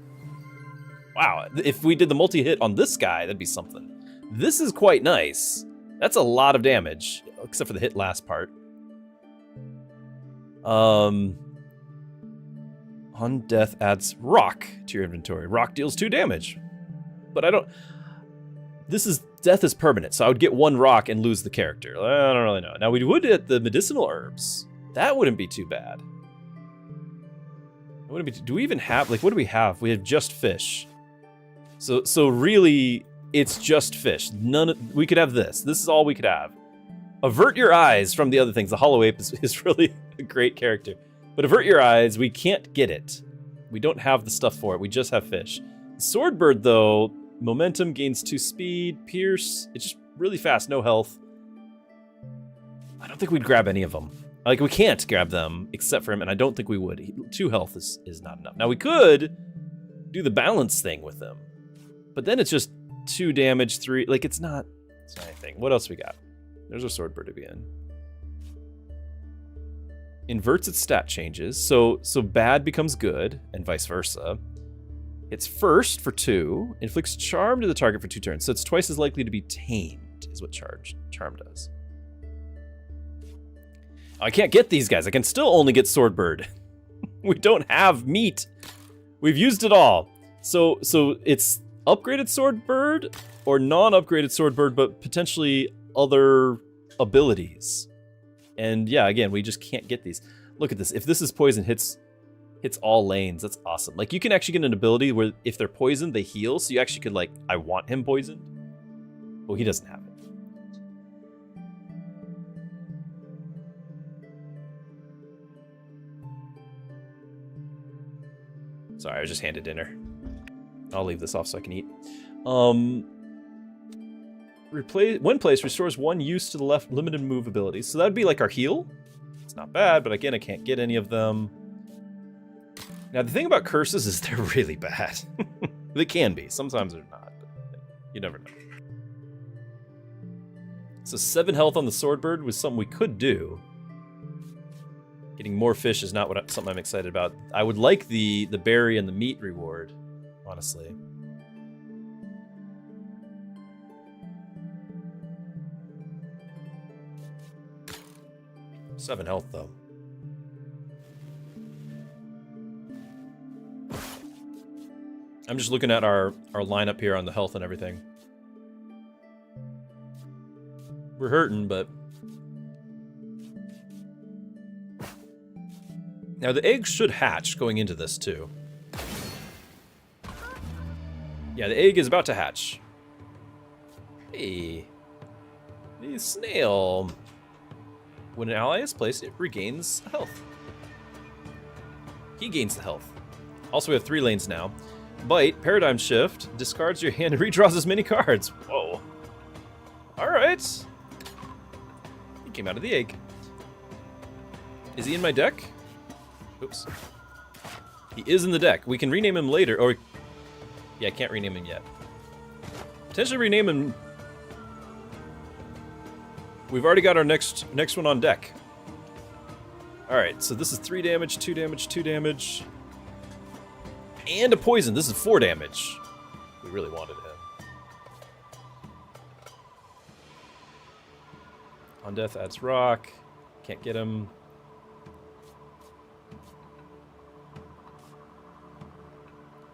Wow, if we did the multi-hit on this guy, that'd be something. This is quite nice. That's a lot of damage, except for the hit last part. On death adds rock to your inventory. Rock deals 2 damage. But I don't... Death is permanent, so I would get 1 rock and lose the character. I don't really know. Now we would get the medicinal herbs. That wouldn't be too bad. Do we even have, like, what do we have? We have just fish. So really, it's just fish. We could have this. This is all we could have. Avert your eyes from the other things. The Hollow Ape is really a great character. But avert your eyes, we can't get it. We don't have the stuff for it. We just have fish. Swordbird, though, momentum, gains 2 speed, pierce. It's just really fast, no health. I don't think we'd grab any of them. Like, we can't grab them except for him, and I don't think we would. 2 health is not enough. Now, we could do the balance thing with them. But then it's just 2 damage, 3... Like, it's not anything. What else we got? There's a Swordbird to be in. Inverts its stat changes. So bad becomes good, and vice versa. It's first for 2. Inflicts charm to the target for 2 turns. So it's twice as likely to be tamed, is what charm does. I can't get these guys. I can still only get Swordbird. We don't have meat. We've used it all. So it's upgraded Swordbird or non-upgraded Swordbird, but potentially other abilities. And yeah, again, we just can't get these. Look at this. If this is poison, hits all lanes. That's awesome. Like, you can actually get an ability where if they're poisoned, they heal. So you actually could, like, I want him poisoned. Well, he doesn't have it. Sorry, I was just handed dinner. I'll leave this off so I can eat. When placed, restores 1 use to the left limited move abilities. So that'd be like our heal. It's not bad, but again, I can't get any of them. Now, the thing about curses is they're really bad. They can be. Sometimes they're not, but you never know. So 7 health on the Swordbird was something we could do. Getting more fish is not something I'm excited about. I would like the berry and the meat reward, honestly. 7 health, though. I'm just looking at our lineup here on the health and everything. We're hurting, but... Now, the eggs should hatch going into this, too. Yeah, the egg is about to hatch. Hey. The snail. When an ally is placed, it regains health. He gains the health. Also, we have 3 lanes now. Bite, paradigm shift, discards your hand and redraws as many cards. Whoa. Alright. He came out of the egg. Is he in my deck? Oops. He is in the deck. We can rename him later, or... Yeah, I can't rename him yet. Potentially rename him... We've already got our next one on deck. Alright, so this is 3 damage, 2 damage, 2 damage. And a poison. This is 4 damage. We really wanted him. On death adds rock. Can't get him.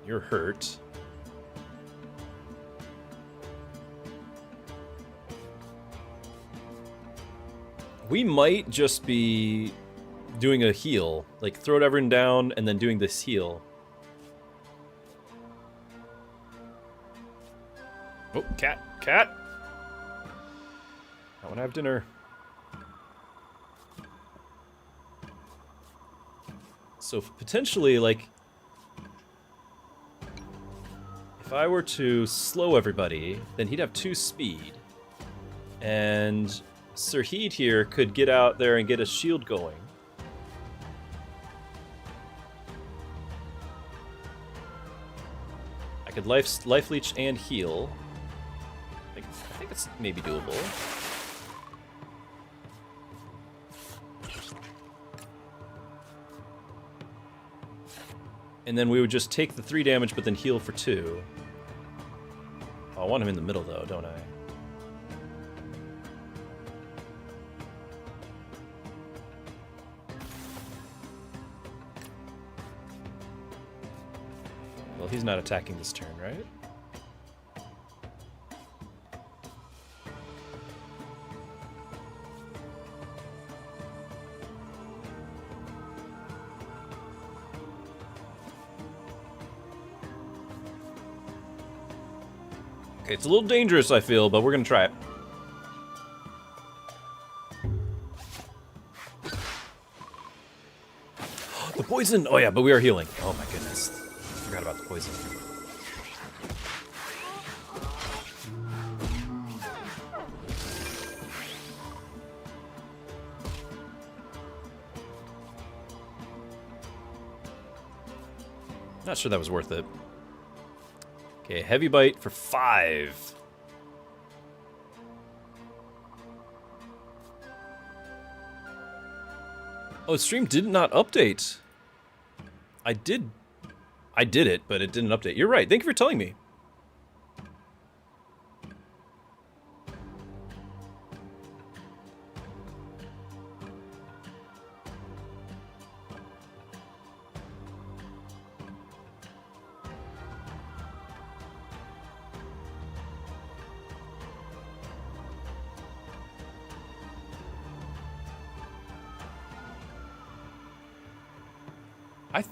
You're hurt. We might just be doing a heal. Like, throw everyone down and then doing this heal. Oh, cat! Cat! I want to have dinner. So, potentially, like... If I were to slow everybody, then he'd have 2 speed. And Sirheed here could get out there and get a shield going. I could life leech and heal. I think it's maybe doable. And then we would just take the 3 damage, but then heal for 2. Oh, I want him in the middle, though, don't I? Well, he's not attacking this turn, right? Okay, it's a little dangerous, I feel, but we're gonna try it. The poison! Oh yeah, but we are healing. Oh my goodness. Forgot about the poison. Not sure that was worth it. Okay, heavy bite for 5. Oh, stream did not update. I did it, but it didn't update. You're right. Thank you for telling me.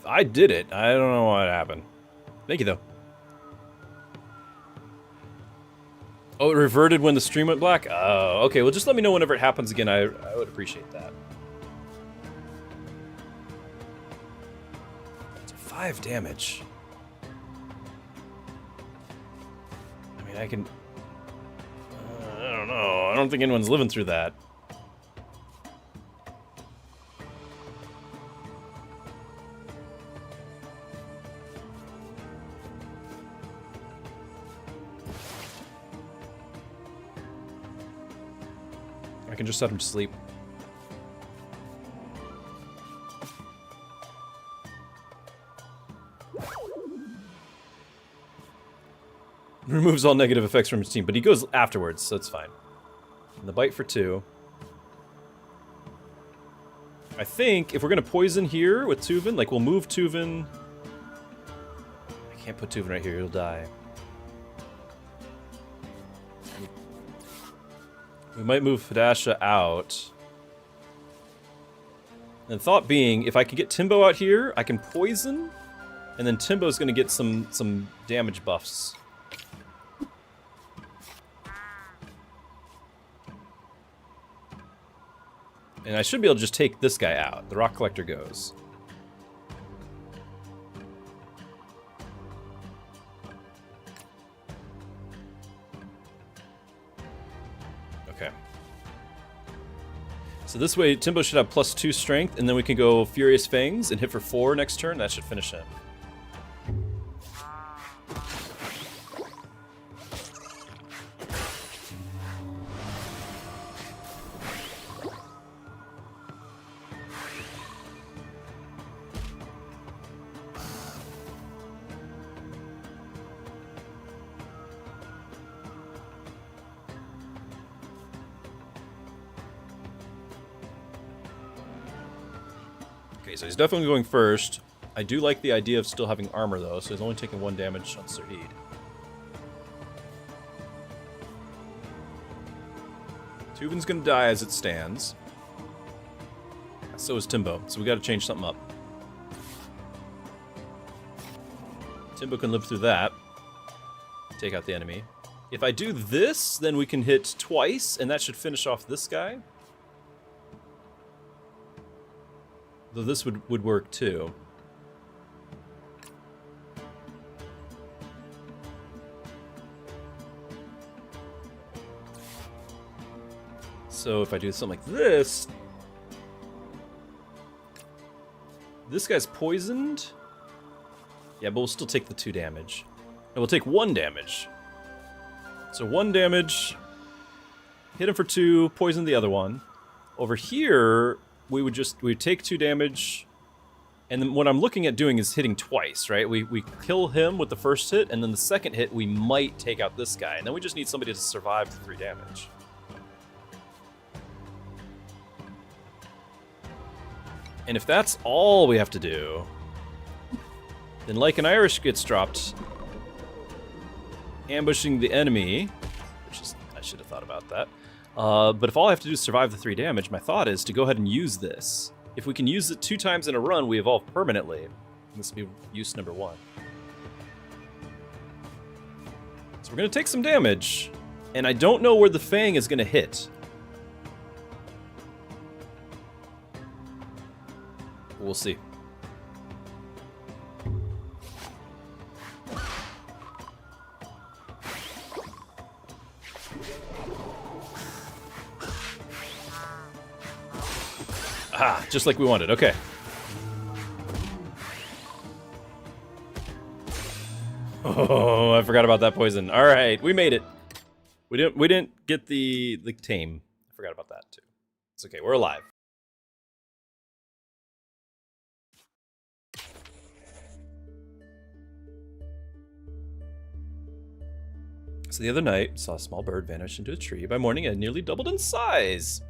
I did it. I don't know what happened. Thank you, though. Oh, it reverted when the stream went black? Oh, okay. Well, just let me know whenever it happens again. I would appreciate that. It's 5 damage. I mean, I can... I don't know. I don't think anyone's living through that. I can just set him to sleep. Removes all negative effects from his team, but he goes afterwards, so it's fine. And the bite for 2. I think if we're gonna poison here with Tuven, like we'll move Tuven. I can't put Tuven right here, he'll die. We might move Fadasha out. And thought being, if I could get Timbo out here, I can poison, and then Timbo's gonna get some damage buffs. And I should be able to just take this guy out. The Rock Collector goes. Okay. So this way, Timbo should have +2 strength, and then we can go Furious Fangs and hit for 4 next turn. That should finish him. Okay, so he's definitely going first. I do like the idea of still having armor, though, so he's only taking 1 damage on Sahid. Tuven's gonna die as it stands. So is Timbo, so we gotta change something up. Timbo can live through that. Take out the enemy. If I do this, then we can hit twice, and that should finish off this guy. Though this would work too. So if I do something like this, this guy's poisoned. Yeah, but we'll still take the 2 damage. And we'll take 1 damage. So 1 damage, hit him for 2, poison the other one. Over here, we would take 2 damage, and then what I'm looking at doing is hitting twice, right? We kill him with the first hit, and then the second hit we might take out this guy, and then we just need somebody to survive the 3 damage. And if that's all we have to do, then Like an Irish gets dropped, ambushing the enemy, which is, I should have thought about that. But if all I have to do is survive the 3 damage, my thought is to go ahead and use this. If we can use it 2 times in a run, we evolve permanently. This will be use number 1. So we're going to take some damage, and I don't know where the Fang is going to hit. We'll see. Ah, just like we wanted. Okay. Oh, I forgot about that poison. All right, we made it. We didn't get the tame. I forgot about that too. It's okay. We're alive. So the other night, saw a small bird vanish into a tree. By morning, it had nearly doubled in size.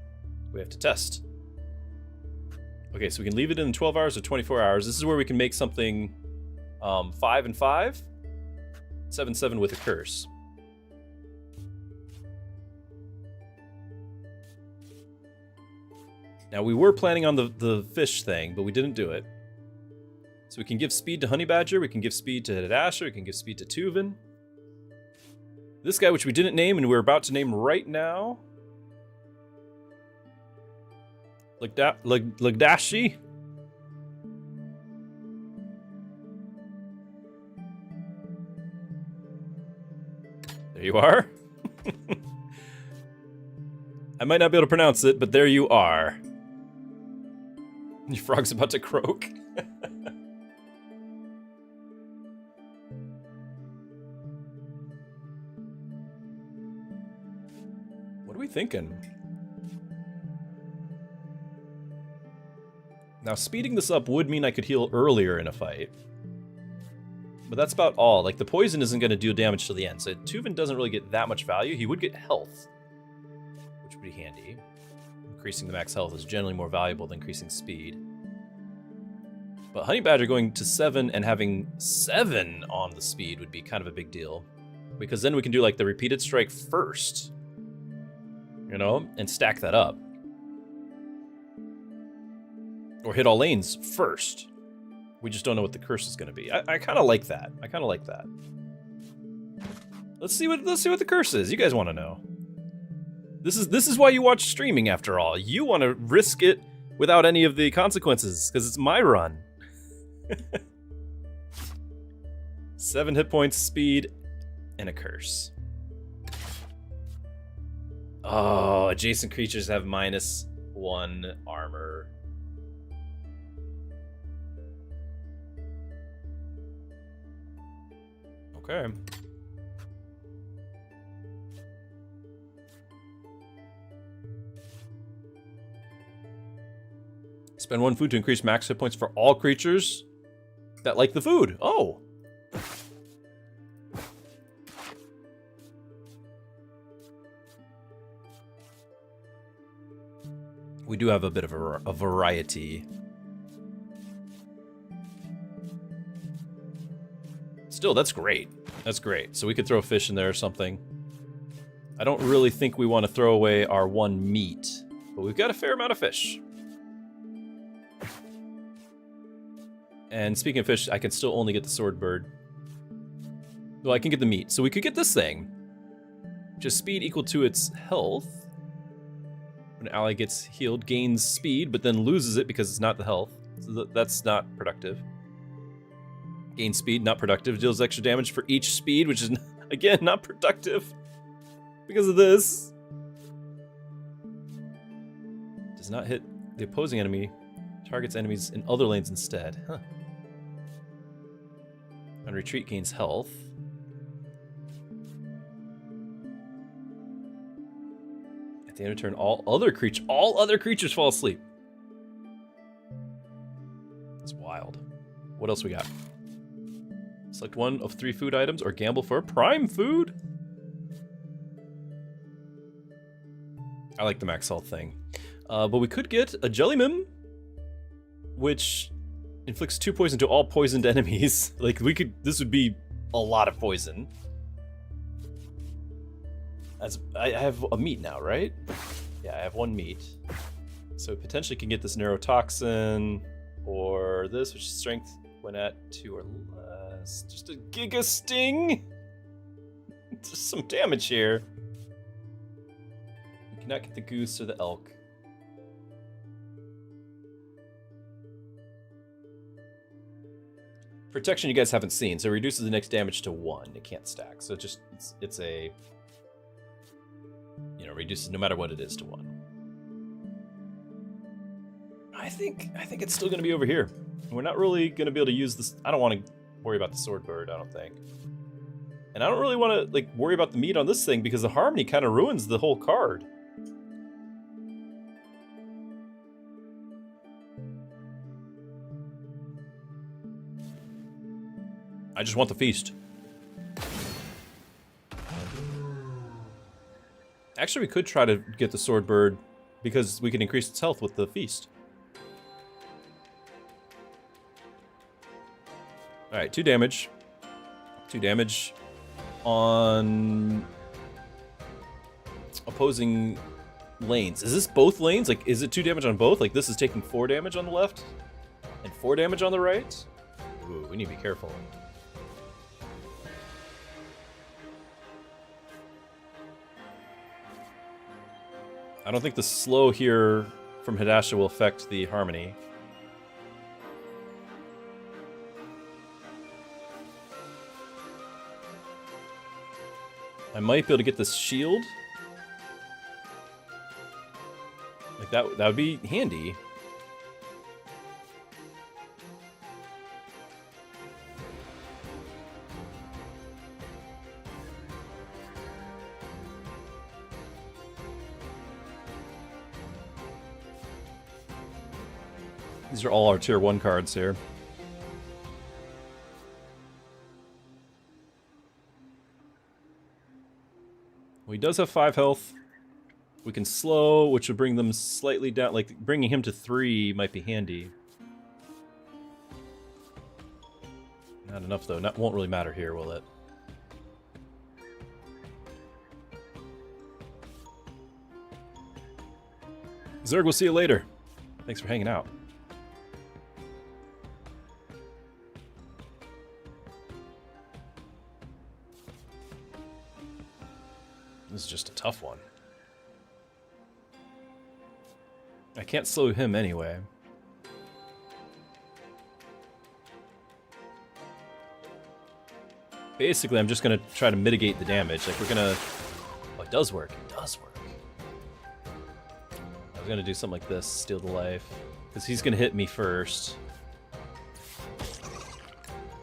We have to test. Okay, so we can leave it in 12 hours or 24 hours. This is where we can make something 5 and 5, 7/7 with a curse. Now we were planning on the fish thing, but we didn't do it. So we can give speed to Honey Badger, we can give speed to Dasher, we can give speed to Tuven. This guy, which we didn't name and we're about to name right now. Lagdashi. There you are. I might not be able to pronounce it, but there you are. Your frog's about to croak. What are we thinking? Now, speeding this up would mean I could heal earlier in a fight. But that's about all. Like, the poison isn't going to do damage till the end, so Tuven doesn't really get that much value. He would get health, which would be handy. increasing the max health is generally more valuable than increasing speed. But Honey Badger going to 7 and having 7 on the speed would be kind of a big deal. Because then we can do like the repeated strike first. You know, and stack that up. Or hit all lanes first. We just don't know what the curse is going to be. I kind of like that. I kind of like that. Let's see what the curse is. You guys want to know. This is why you watch streaming after all. You want to risk it without any of the consequences because it's my run. 7 hit points, speed, and a curse. Oh, adjacent creatures have -1 armor. Okay. Spend 1 food to increase max hit points for all creatures that like the food. Oh. We do have a bit of a variety. Still, that's great. That's great. So we could throw a fish in there or something. I don't really think we want to throw away our 1 meat, but we've got a fair amount of fish. And speaking of fish, I can still only get the sword bird. Well, I can get the meat. So we could get this thing. Just speed equal to its health. When an ally gets healed, gains speed, but then loses it because it's not the health. So that's not productive. Gain speed, not productive. Deals extra damage for each speed, which is, again, not productive. Because of this. Does not hit the opposing enemy. Targets enemies in other lanes instead. Huh. On retreat, gains health. At the end of turn, all other creatures fall asleep. That's wild. What else we got? Select 1 of 3 food items or gamble for a prime food. I like the max health thing. But we could get a Jellymim, which inflicts 2 poison to all poisoned enemies. Like, this would be a lot of poison. I have a meat now, right? Yeah, I have 1 meat. So we potentially can get this neurotoxin, or this, which is strength when at 2 or less. Just a Giga Sting! Just some damage here. We cannot get the goose or the elk. Protection you guys haven't seen, so it reduces the next damage to 1. It can't stack, so it's a, you know, reduces no matter what it is to 1. I think it's still going to be over here. We're not really going to be able to use this. I don't want to worry about the sword bird, I don't think. And I don't really want to like worry about the meat on this thing because the harmony kind of ruins the whole card. I just want the feast. Actually, we could try to get the sword bird because we can increase its health with the feast. Alright, 2 damage. 2 damage on opposing lanes. Is this both lanes? Like, is it 2 damage on both? Like, this is taking 4 damage on the left and 4 damage on the right? Ooh, we need to be careful. I don't think the slow here from Hidasha will affect the harmony. I might be able to get this shield. Like that would be handy. These are all our tier 1 cards here. Well, he does have 5 health. We can slow, which would bring them slightly down. Like, bringing him to 3 might be handy. Not enough, though. Won't really matter here, will it? Zerg, we'll see you later. Thanks for hanging out. This is just a tough one. I can't slow him anyway. Basically, I'm just gonna try to mitigate the damage. Like, we're gonna... Oh, it does work. It does work. I was gonna do something like this, steal the life. Because he's gonna hit me first.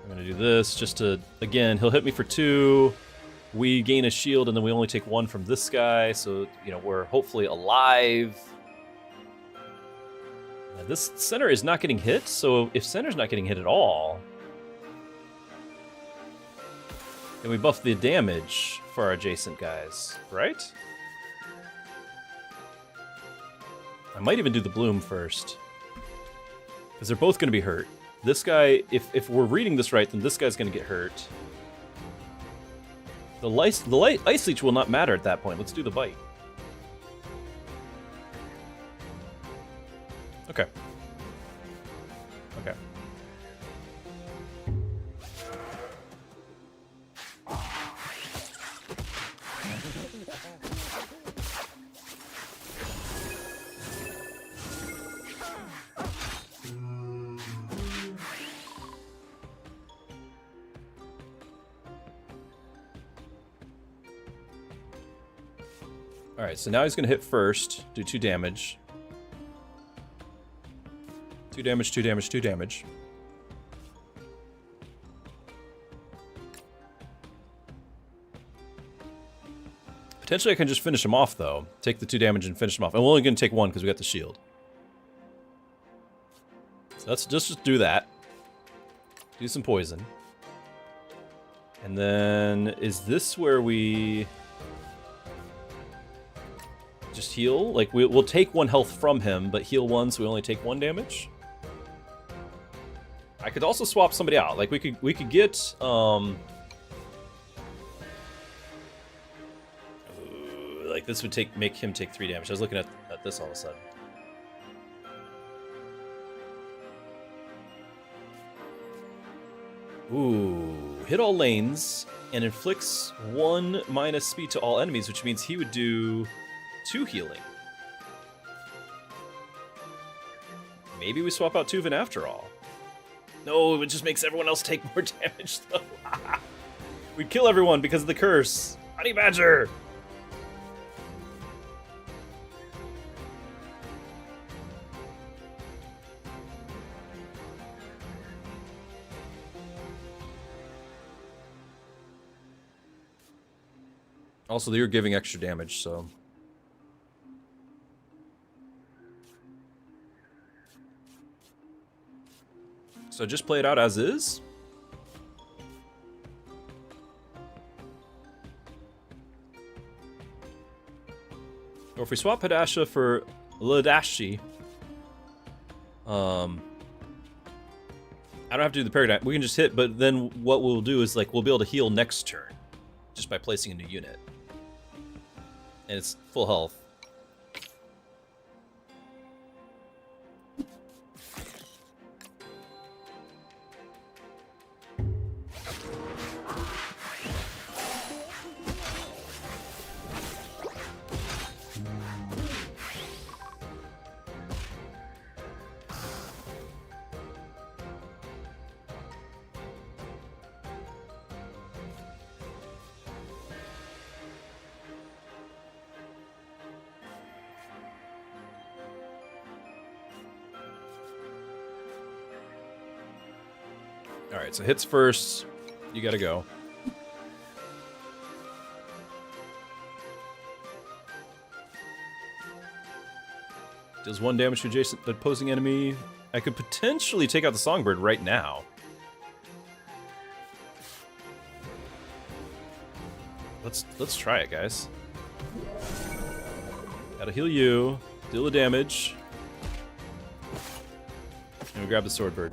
I'm gonna do this just to... Again, he'll hit me for 2. We gain a shield, and then we only take 1 from this guy. So, you know, we're hopefully alive. Now, this center is not getting hit, so if center's not getting hit at all... And we buff the damage for our adjacent guys, right? I might even do the bloom first. Because they're both going to be hurt. This guy, if we're reading this right, then this guy's going to get hurt. The ice leech will not matter at that point. Let's do the bite. Okay. Okay. Alright, so now he's going to hit first, do 2 damage. 2 damage, 2 damage, 2 damage. Potentially I can just finish him off, though. Take the 2 damage and finish him off. And we're only going to take 1 because we got the shield. So let's just do that. Do some poison. And then, is this where we... just heal? Like, we'll take 1 health from him, but heal 1, so we only take 1 damage? I could also swap somebody out. Like, we could get, like, this would make him take 3 damage. I was looking at this all of a sudden. Ooh, hit all lanes, and inflicts 1 minus speed to all enemies, which means he would do 2 healing. Maybe we swap out Tuven after all. No, it just makes everyone else take more damage, though. We'd kill everyone because of the curse. Honey Badger! Also, you're giving extra damage, so... So just play it out as is. Or if we swap Hadasha for Ladashi, I don't have to do the paradigm. We can just hit, but then what we'll do is, like, we'll be able to heal next turn just by placing a new unit. And it's full health. Alright, so hits first. You gotta go. Deals 1 damage to adjacent opposing enemy. I could potentially take out the Songbird right now. Let's try it, guys. Gotta heal you. Deal the damage. And we grab the sword bird.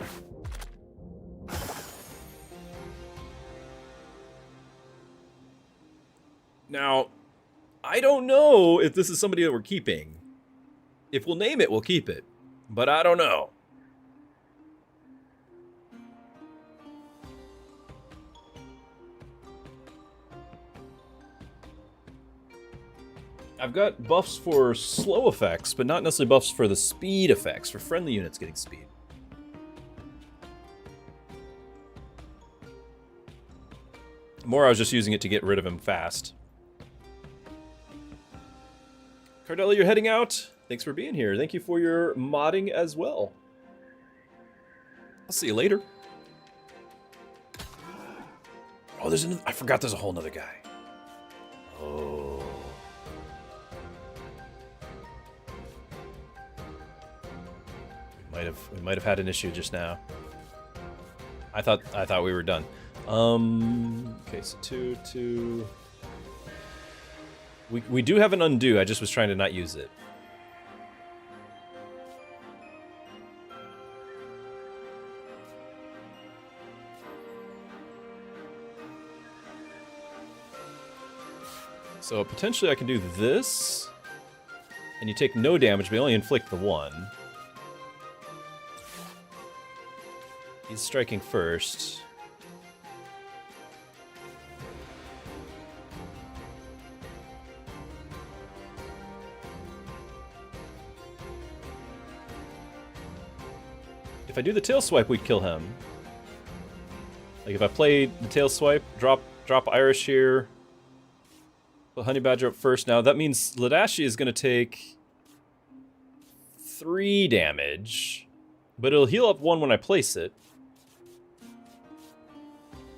Now, I don't know if this is somebody that we're keeping. If we'll name it, we'll keep it. But I don't know. I've got buffs for slow effects, but not necessarily buffs for the speed effects, for friendly units getting speed. More, I was just using it to get rid of him fast. Cardella, you're heading out. Thanks for being here. Thank you for your modding as well. I'll see you later. Oh, there's another, I forgot there's a whole nother guy. Oh. We might have had an issue just now. I thought we were done. Okay, so two. We do have an undo, I just was trying to not use it. So potentially I can do this, and you take no damage, but you only inflict the one. He's striking first. If I do the tail swipe, we'd kill him. Like if I played the tail swipe, drop Irish here, put Honey Badger up first. Now that means Ladashi is going to take 3 damage, but it'll heal up 1 when I place it.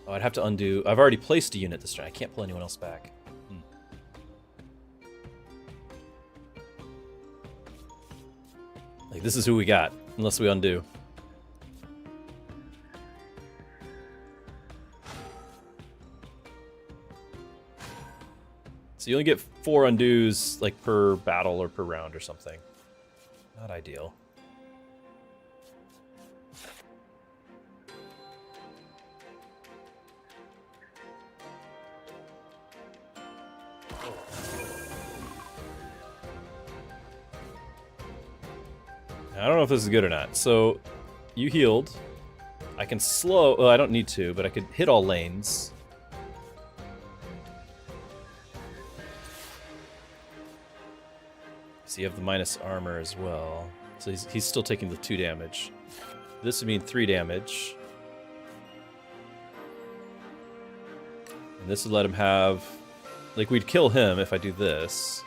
Oh, I'd have to undo. I've already placed a unit this turn. I can't pull anyone else back. Like, this is who we got, unless we undo. So you only get 4 undos, like, per battle or per round or something. Not ideal. I don't know if this is good or not. So, you healed. I can slow... Well, I don't need to, but I could hit all lanes. So you have the minus armor as well. So he's still taking the 2 damage. This would mean 3 damage. And this would let him have... Like, we'd kill him if I do this.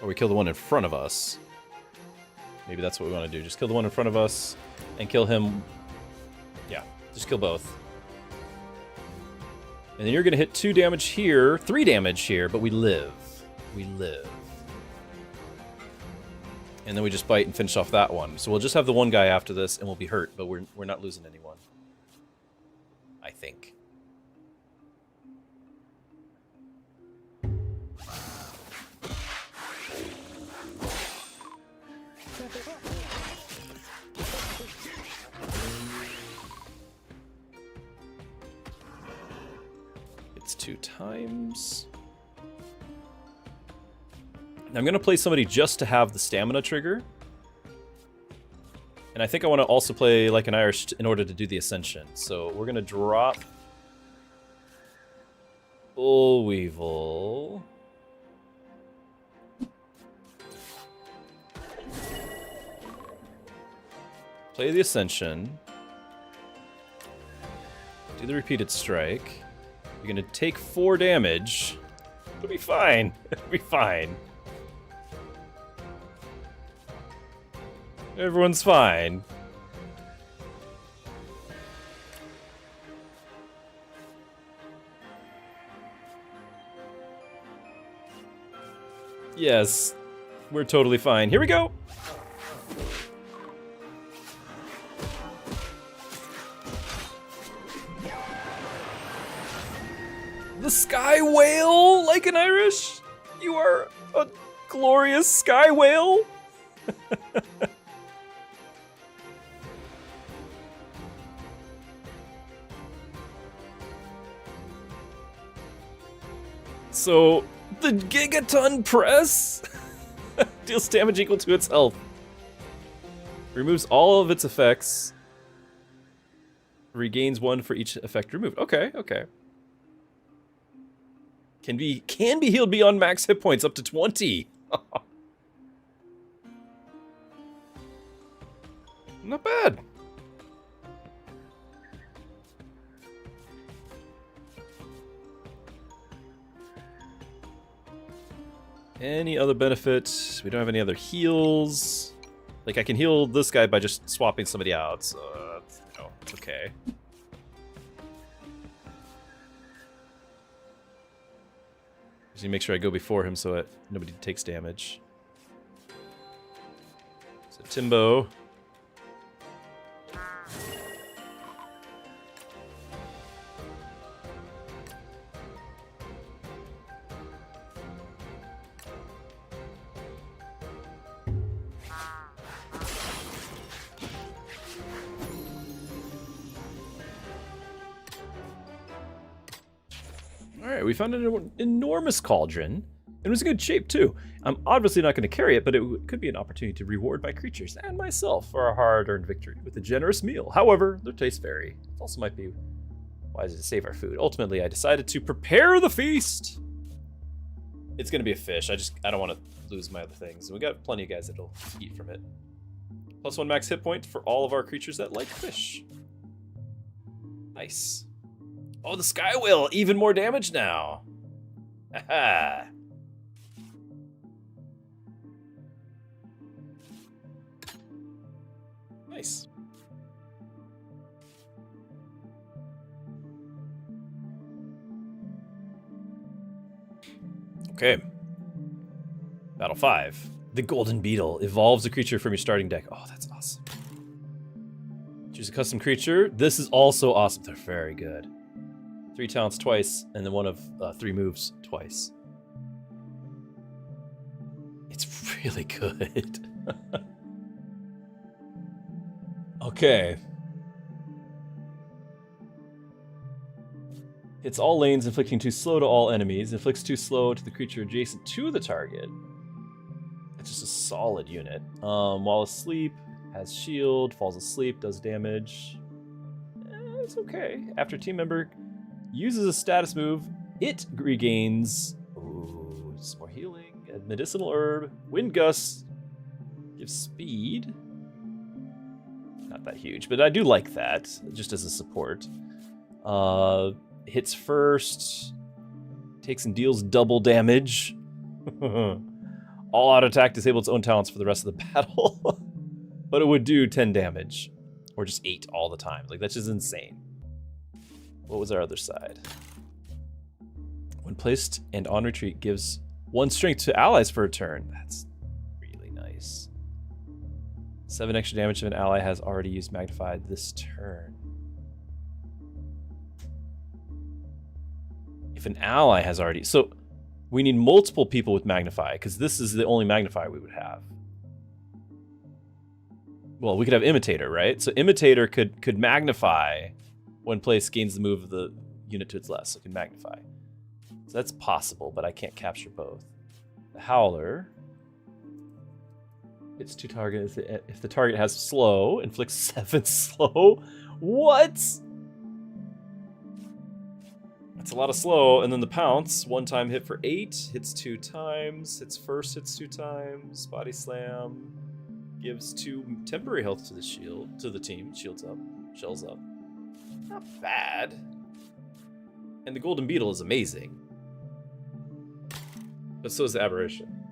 Or we kill the one in front of us. Maybe that's what we want to do. Just kill the one in front of us and kill him. Yeah, just kill both. And then you're going to hit 2 damage here, 3 damage here, but we live. We live. And then we just bite and finish off that one. So we'll just have the one guy after this and we'll be hurt, but we're not losing anyone. I think. It's 2 times. I'm going to play somebody just to have the stamina trigger. And I think I want to also play like an Irish in order to do the Ascension. So we're going to drop Bull Weevil. Play the Ascension. Do the repeated strike. You're going to take 4 damage. It'll be fine. It'll be fine. Everyone's fine. Yes, we're totally fine. Here we go. The sky whale, like an Irish. You are a glorious sky whale. So, the Gigaton Press deals damage equal to its health. Removes all of its effects. Regains 1 for each effect removed. Okay, okay. Can be healed beyond max hit points up to 20. Not bad. Any other benefits? We don't have any other heals. Like, I can heal this guy by just swapping somebody out, so it's okay. Just need to make sure I go before him so that nobody takes damage. So Timbo. Alright, we found an enormous cauldron, and it was in good shape too. I'm obviously not going to carry it, but it could be an opportunity to reward my creatures and myself for a hard-earned victory with a generous meal. However, their tastes vary. It also might be wise to save our food. Ultimately, I decided to prepare the feast! It's going to be a fish. I don't want to lose my other things. And we got plenty of guys that'll eat from it. +1 max hit point for all of our creatures that like fish. Nice. Oh, the sky whale, even more damage now. Haha. Nice. Okay. Battle 5. The Golden Beetle evolves a creature from your starting deck. Oh, that's awesome. Choose a custom creature. This is also awesome. They're very good. 3 talents twice, and then one of 3 moves twice. It's really good. Okay. Hits all lanes, inflicting 2 slow to all enemies. Inflicts 2 slow to the creature adjacent to the target. It's just a solid unit. While asleep, has shield, falls asleep, does damage. It's okay. After team member uses a status move, it regains some more healing, a medicinal herb, wind gust, gives speed. Not that huge, but I do like that, just as a support. Hits first, takes and deals double damage. All out attack disables its own talents for the rest of the battle. But it would do 10 damage, or just 8 all the time. Like, that's just insane. What was our other side? When placed and on retreat, gives 1 strength to allies for a turn. That's really nice. 7 extra damage if an ally has already used Magnified this turn. If an ally has already... So, we need multiple people with Magnify, because this is the only Magnify we would have. Well, we could have Imitator, right? So Imitator could Magnify when placed, gains the move of the unit to its left, so it can Magnify. So that's possible, but I can't capture both. The Howler hits 2 targets. If the target has slow, inflicts 7 slow. What? That's a lot of slow. And then the Pounce, 1-time hit for 8, hits 2 times, hits first, hits 2 times, body slam, gives 2 temporary health to the shield, to the team, shields up, shells up. Not bad. And the Golden Beetle is amazing. But so is the Aberration.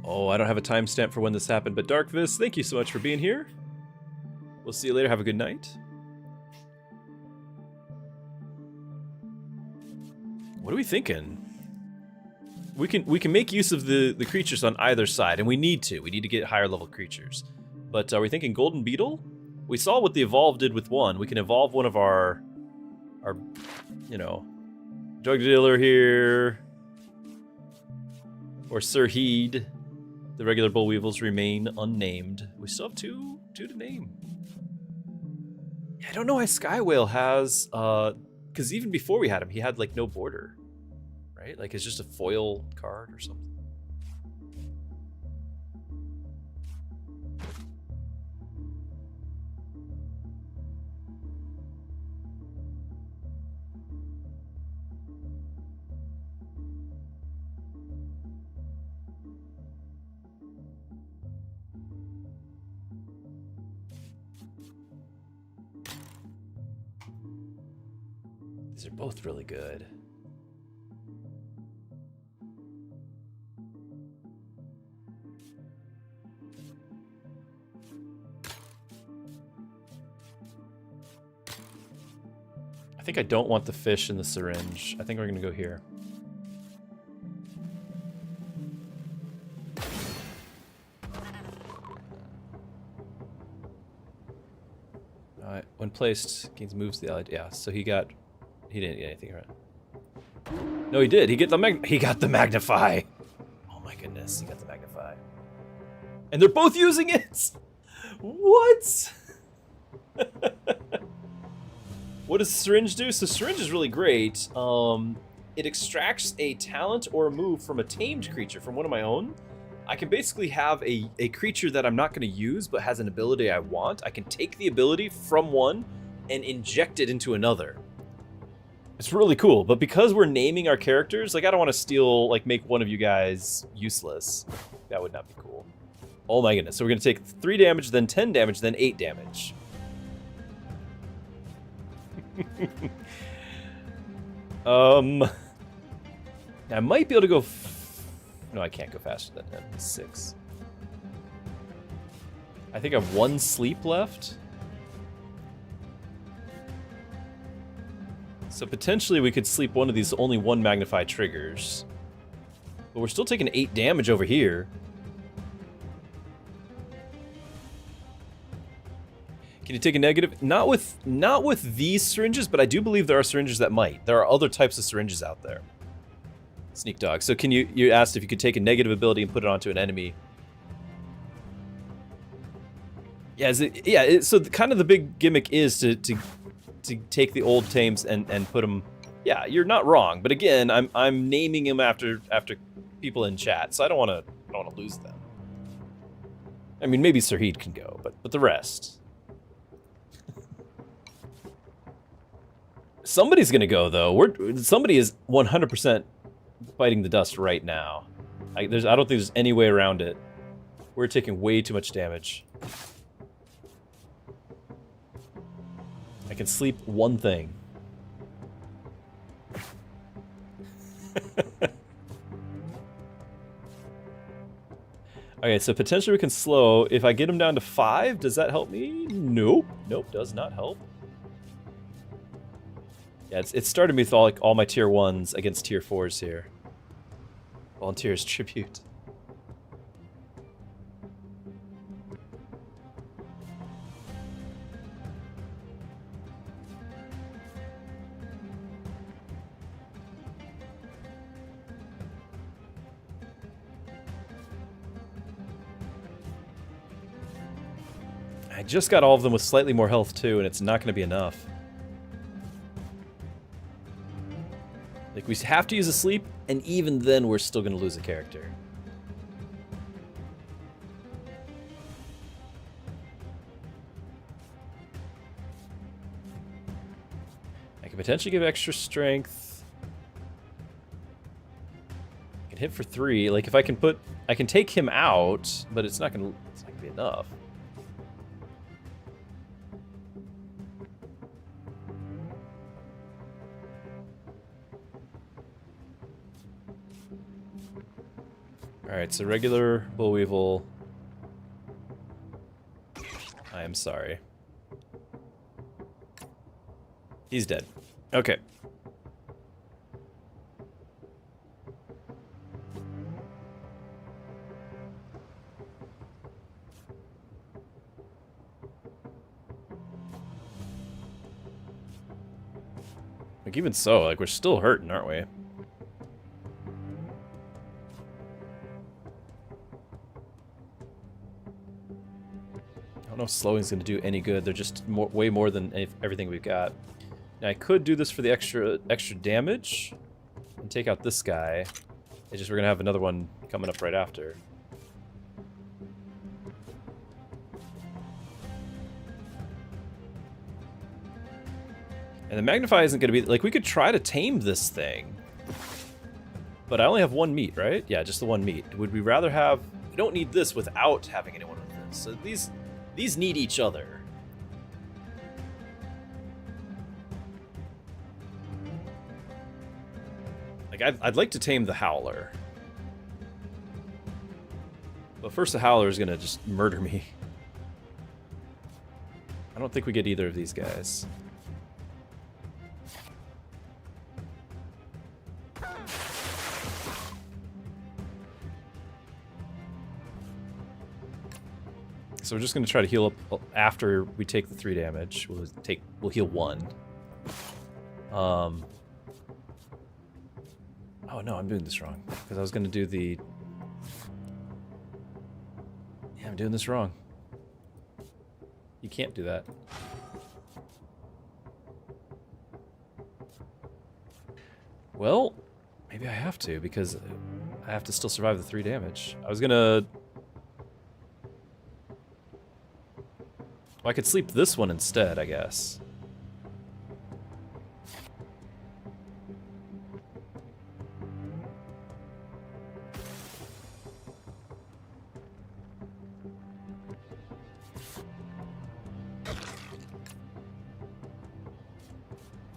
Oh, I don't have a timestamp for when this happened, but Darkvis, thank you so much for being here. We'll see you later. Have a good night. What are we thinking? We can make use of the creatures on either side, and we need to. We need to get higher level creatures. But are we thinking golden beetle? We saw what the evolve did with one. We can evolve one of our you know, drug dealer here, or Sir Heed. The regular bull weevils remain unnamed. We still have two to name. Yeah, I don't know why Sky Whale has, because even before we had him, he had like no border, right? Like it's just a foil card or something. These are both really good. I think I don't want the fish in the syringe. I think we're gonna go here. Alright, when placed, gains moves the allied. Yeah, so he didn't get anything right. No, he did. He got the magnify. Oh my goodness, he got the magnify. And they're both using it. What? What does syringe do? So syringe is really great. It extracts a talent or a move from a tamed creature, from one of my own. I can basically have a creature that I'm not going to use but has an ability I want. I can take the ability from one and inject it into another. It's really cool, but because we're naming our characters, like I don't want to steal, like make one of you guys useless. That would not be cool. Oh my goodness. So we're going to take 3 damage, then 10 damage, then 8 damage. I might be able to go... No, I can't go faster than 10. 6. I think I have 1 sleep left. So potentially we could sleep one of these only 1 magnify triggers. But we're still taking 8 damage over here. Can you take a negative? Not with these syringes, but I do believe there are syringes that might. There are other types of syringes out there. Sneak dog. So can you asked if you could take a negative ability and put it onto an enemy. Yeah, so kind of the big gimmick is to take the old tames and put them. Yeah, you're not wrong, but again, I'm naming them after people in chat, so I don't want to lose them. I mean, maybe Sirheed can go, but the rest. Somebody's gonna go though. Somebody is 100% fighting the dust right now. I don't think there's any way around it. We're taking way too much damage. I can sleep 1 thing. Okay, so potentially we can slow. If I get him down to 5, does that help me? Nope. Nope, does not help. Yeah, it started me with all my tier 1s against tier 4s here. Volunteers tribute. I just got all of them with slightly more health too, and it's not going to be enough. Like, we have to use a sleep, and even then we're still going to lose a character. I could potentially give extra strength. I can hit for 3. Like, if I can take him out, but it's not gonna be enough. Alright, so regular bull weevil. I am sorry. He's dead. Okay. Like, even so, like, we're still hurting, aren't we? I don't know if slowing's going to do any good. They're just way more than everything we've got. Now, I could do this for the extra damage and take out this guy. It's just we're going to have another one coming up right after. And the Magnify isn't going to be... Like, we could try to tame this thing. But I only have one meat, right? Yeah, just the one meat. Would we rather have... We don't need this without having anyone with this. So these need each other. Like, I'd like to tame the Howler. But first the Howler is going to just murder me. I don't think we get either of these guys. So we're just going to try to heal up after we take the 3 damage. We'll heal 1. Oh no, I'm doing this wrong. Because I was going to do the... Yeah, I'm doing this wrong. You can't do that. Well, maybe I have to, because I have to still survive the 3 damage. I was going to... Well, I could sleep this one instead, I guess.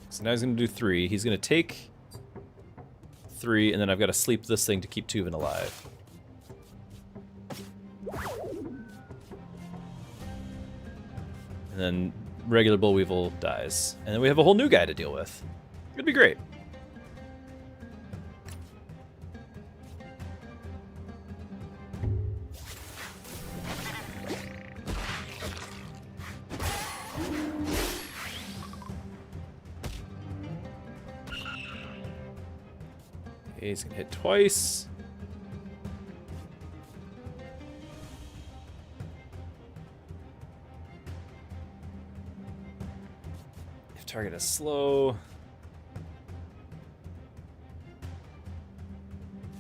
So now he's going to do 3. He's going to take 3, and then I've got to sleep this thing to keep Tuven alive. And then regular Bull Weevil dies. And then we have a whole new guy to deal with. It'd be great. Okay, he's gonna hit twice. Target is slow.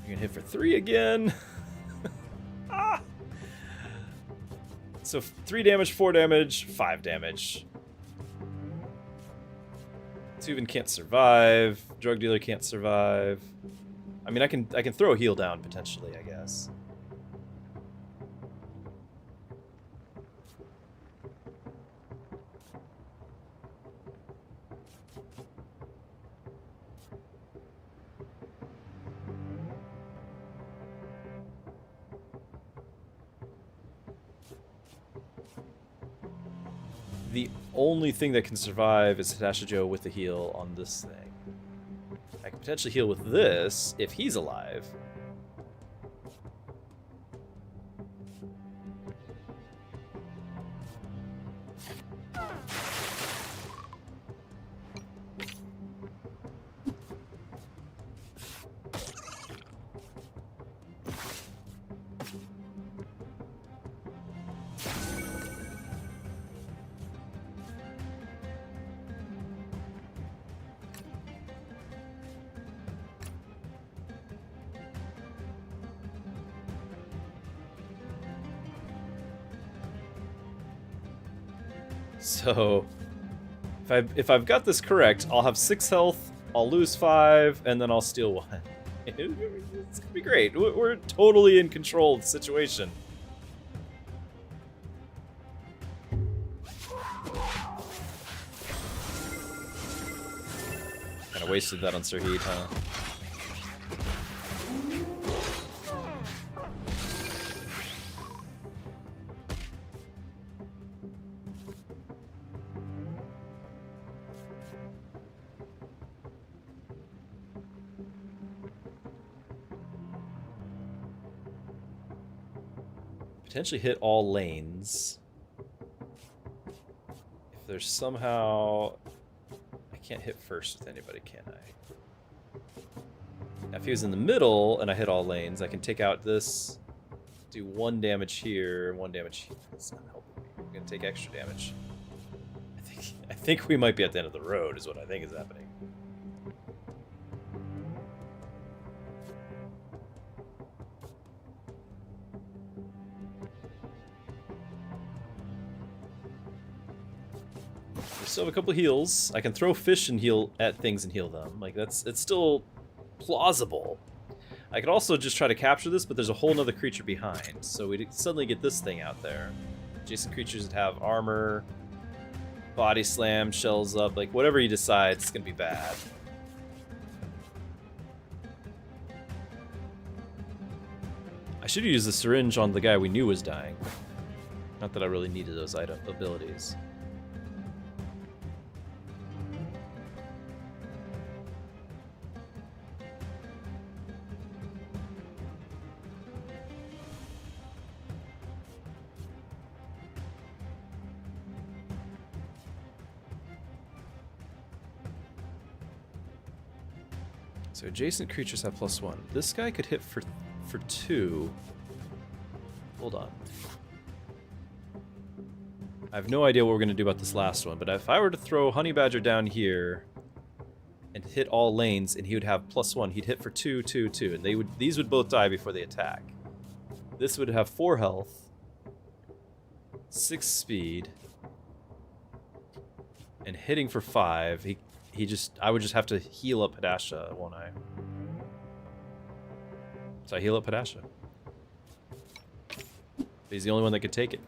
You're gonna hit for 3 again. Ah! So 3 damage, 4 damage, 5 damage. Tuven can't survive. Drug dealer can't survive. I mean, I can throw a heal down potentially, I guess. The only thing that can survive is Hidashijo with the heal on this thing. I can potentially heal with this if he's alive. So, if I've got this correct, I'll have 6 health, I'll lose 5, and then I'll steal 1. It's gonna be great. We're totally in control of the situation. Kind of wasted that on Sirheed, huh? Potentially hit all lanes. If there's somehow... I can't hit first with anybody, can I? Now, if he was in the middle and I hit all lanes, I can take out this, do 1 damage here, 1 damage here. That's not helping me. I'm gonna take extra damage. I think we might be at the end of the road, is what I think is happening. We still have a couple heals. I can throw fish and heal at things and heal them. Like it's still plausible. I could also just try to capture this, but there's a whole nother creature behind. So we suddenly get this thing out there. Adjacent creatures that have armor, body slam, shells up, like whatever he decides, it's gonna be bad. I should have used the syringe on the guy we knew was dying. Not that I really needed those abilities. So adjacent creatures have +1. This guy could hit for 2. Hold on. I have no idea what we're going to do about this last one, but if I were to throw Honey Badger down here and hit all lanes, and he would have +1, he'd hit for 2, 2, 2, and these would both die before they attack. This would have 4 health, 6 speed, and hitting for 5. I would just have to heal up Hadasha, won't I? So I heal up Hadasha. He's the only one that could take it.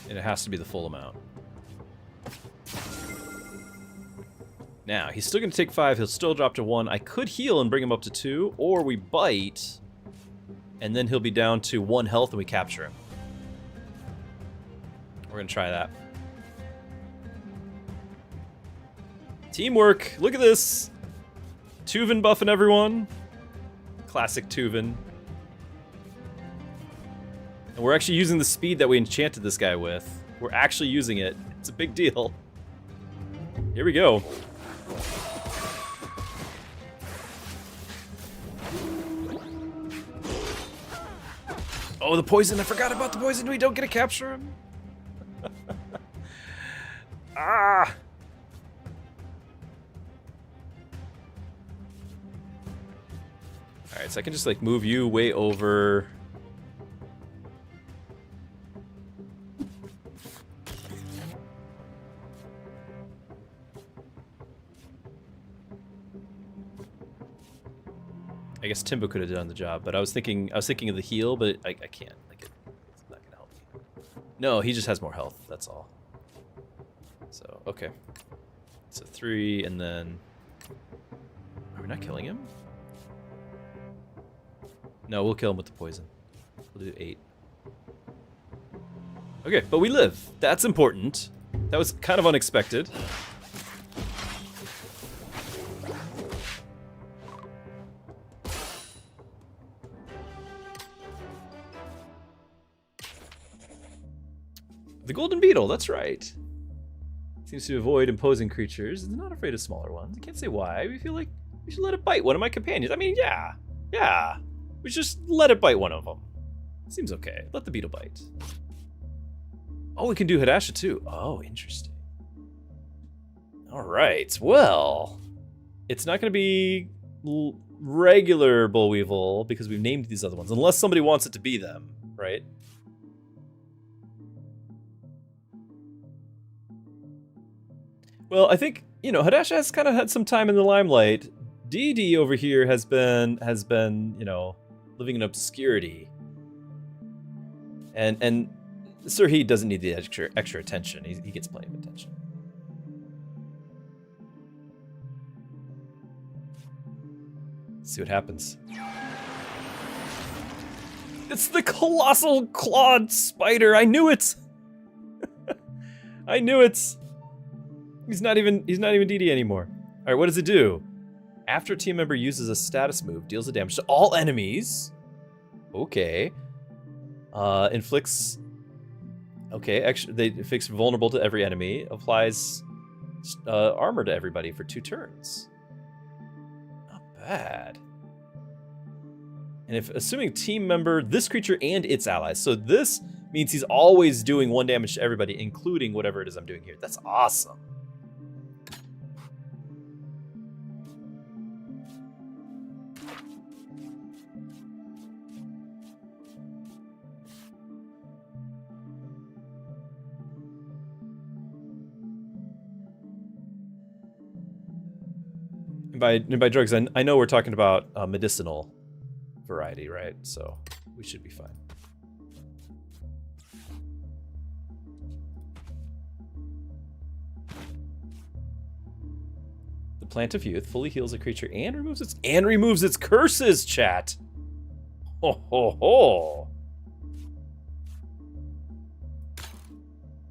And it has to be the full amount. Now, he's still going to take 5, he'll still drop to 1. I could heal and bring him up to 2, or we bite, and then he'll be down to 1 health and we capture him. We're going to try that. Teamwork! Look at this! Tuven buffing everyone. Classic Tuven. And we're actually using the speed that we enchanted this guy with. We're actually using it. It's a big deal. Here we go. Oh, the poison! I forgot about the poison! We don't get to capture him! Ah! Alright, so I can just like move you way over. I guess Timbo could have done the job, but I was thinking of the heal, but I can't. Like it's not gonna help me. No, he just has more health. That's all. So okay. So 3, and then are we not killing him? No, we'll kill him with the poison. We'll do 8. Okay, but we live. That's important. That was kind of unexpected. The golden beetle, that's right. Seems to avoid imposing creatures. It's not afraid of smaller ones. I can't say why. We feel like we should let it bite one of my companions. I mean, yeah. We should just let it bite one of them. Seems okay. Let the beetle bite. Oh, we can do Hadasha too. Oh, interesting. All right. Well, it's not going to be regular Bullweevil because we've named these other ones, unless somebody wants it to be them, right? Well, I think, you know, Hadasha has kind of had some time in the limelight. DD over here has been, you know, living in obscurity. And Sir He doesn't need the extra attention. He gets plenty of attention. Let's see what happens. It's the colossal clawed spider. I knew it. I knew it. He's not even DD anymore. All right, what does it do? After a team member uses a status move, deals the damage to all enemies. Okay. Inflicts. Okay, actually, they fix vulnerable to every enemy. Applies armor to everybody for 2 turns. Not bad. And if assuming team member, this creature and its allies. So this means he's always doing 1 damage to everybody, including whatever it is I'm doing here. That's awesome. And by drugs, I know we're talking about medicinal variety, right? So we should be fine. The Plant of Youth fully heals a creature and removes its curses, chat. Ho ho ho.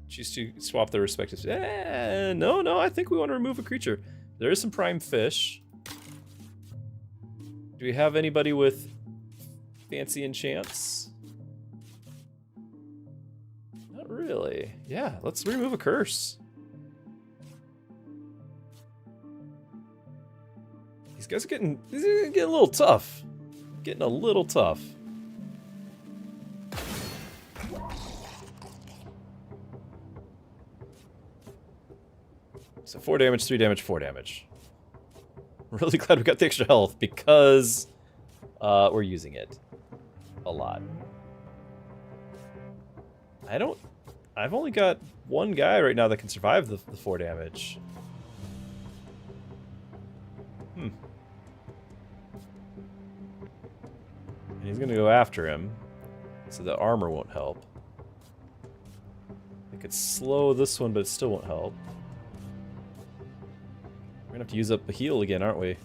Choose to swap their respective. No, I think we want to remove a creature. There is some prime fish. Do we have anybody with fancy enchants? Not really. Yeah, let's remove a curse. These guys are getting a little tough. Getting a little tough. So 4 damage, 3 damage, 4 damage. I'm really glad we got the extra health because we're using it a lot. I've only got 1 guy right now that can survive the 4 damage. And he's gonna go after him, so the armor won't help. I could slow this one, but it still won't help. We're gonna have to use up a heal again, aren't we?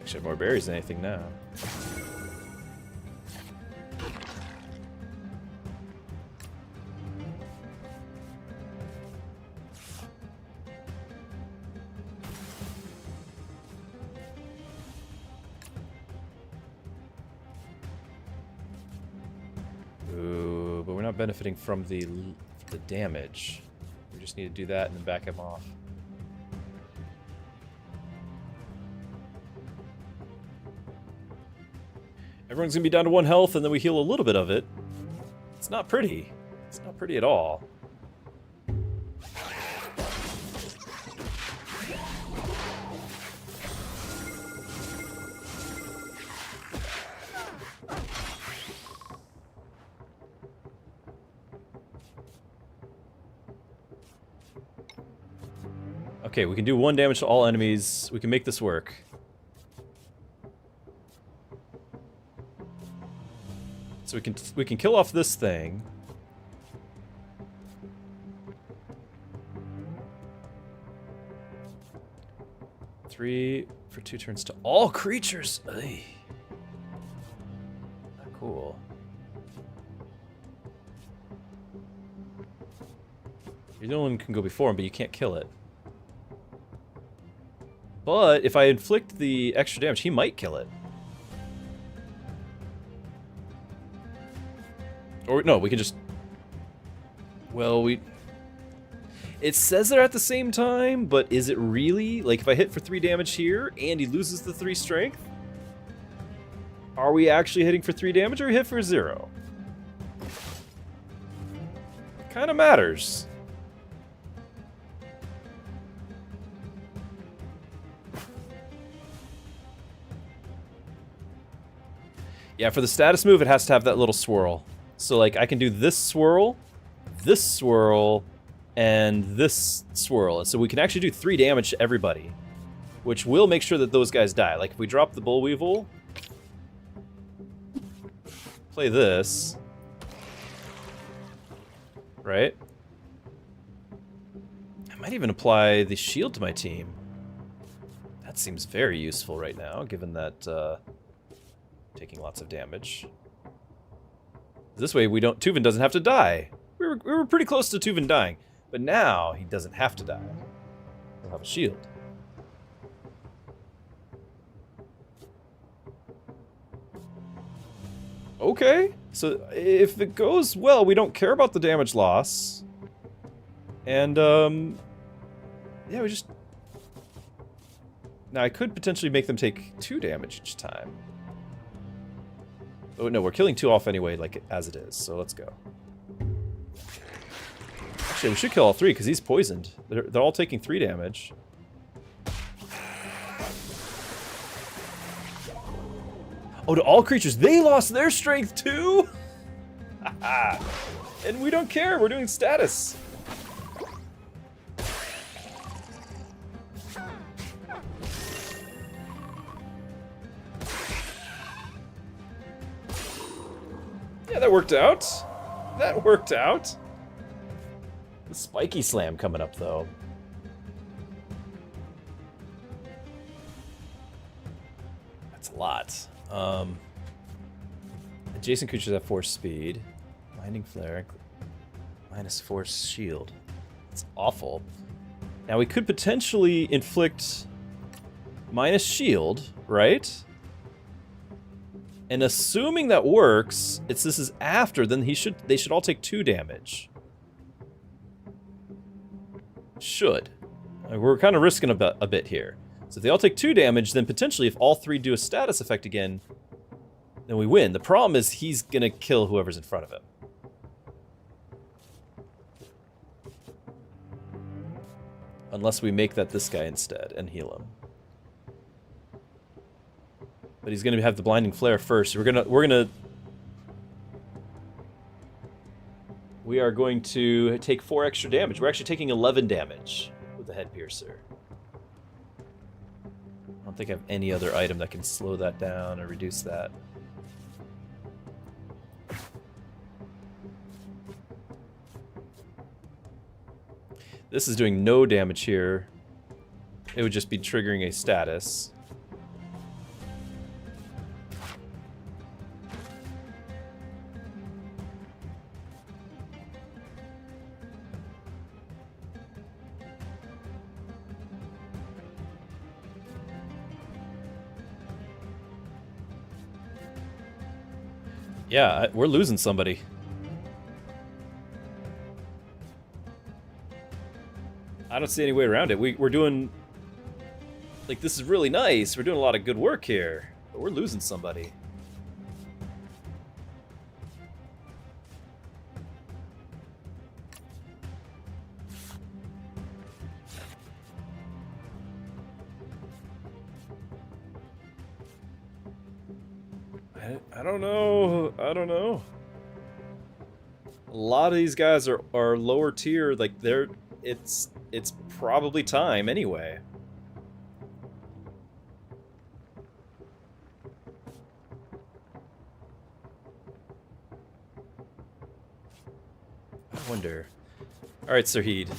Actually have more berries than anything now. Ooh, but we're not benefiting from the damage. We just need to do that and then back him off. Everyone's gonna be down to 1 health, and then we heal a little bit of it. It's not pretty. It's not pretty at all. Okay, we can do 1 damage to all enemies. We can make this work. So we can kill off this thing. Three for 2 turns to all creatures. Ugh. Not cool. You're the only one who can go before him, but you can't kill it. But if I inflict the extra damage, he might kill it. Or no, we can just... Well, it says they're at the same time, but is it really? Like, if I hit for 3 damage here, and he loses the 3 strength, are we actually hitting for 3 damage, or hit for 0? Kinda matters. Yeah, for the status move, it has to have that little swirl. So, like, I can do this swirl, and this swirl. So we can actually do 3 damage to everybody, which will make sure that those guys die. Like, if we drop the Bull Weevil, play this. Right? I might even apply the shield to my team. That seems very useful right now, given that taking lots of damage. This way, Tuven doesn't have to die. We were pretty close to Tuven dying, but now he doesn't have to die. He'll have a shield. Okay, so if it goes well, we don't care about the damage loss. And, yeah, we just... Now, I could potentially make them take 2 damage each time. Oh, no, we're killing 2 off anyway, like, as it is, so let's go. Actually, we should kill all 3, because he's poisoned. They're all taking 3 damage. Oh, to all creatures, they lost their strength too? And we don't care, we're doing status. Yeah, that worked out. That worked out. The spiky slam coming up though. That's a lot. Adjacent creatures have force speed. Blinding flare. Minus force shield. It's awful. Now we could potentially inflict minus shield, right? And assuming that works, this is after, then they should all take 2 damage. Should. We're kind of risking a bit here. So if they all take 2 damage, then potentially if all 3 do a status effect again, then we win. The problem is he's gonna kill whoever's in front of him. Unless we make that this guy instead and heal him. But he's gonna have the blinding flare first. We are going to take 4 extra damage. We're actually taking 11 damage with the head piercer. I don't think I have any other item that can slow that down or reduce that. This is doing no damage here. It would just be triggering a status. Yeah, we're losing somebody. I don't see any way around it. We're doing... Like, this is really nice. We're doing a lot of good work here. But we're losing somebody. I don't know. I don't know. A lot of these guys are lower tier. Like, it's probably time anyway. I wonder. All right, Sirheed.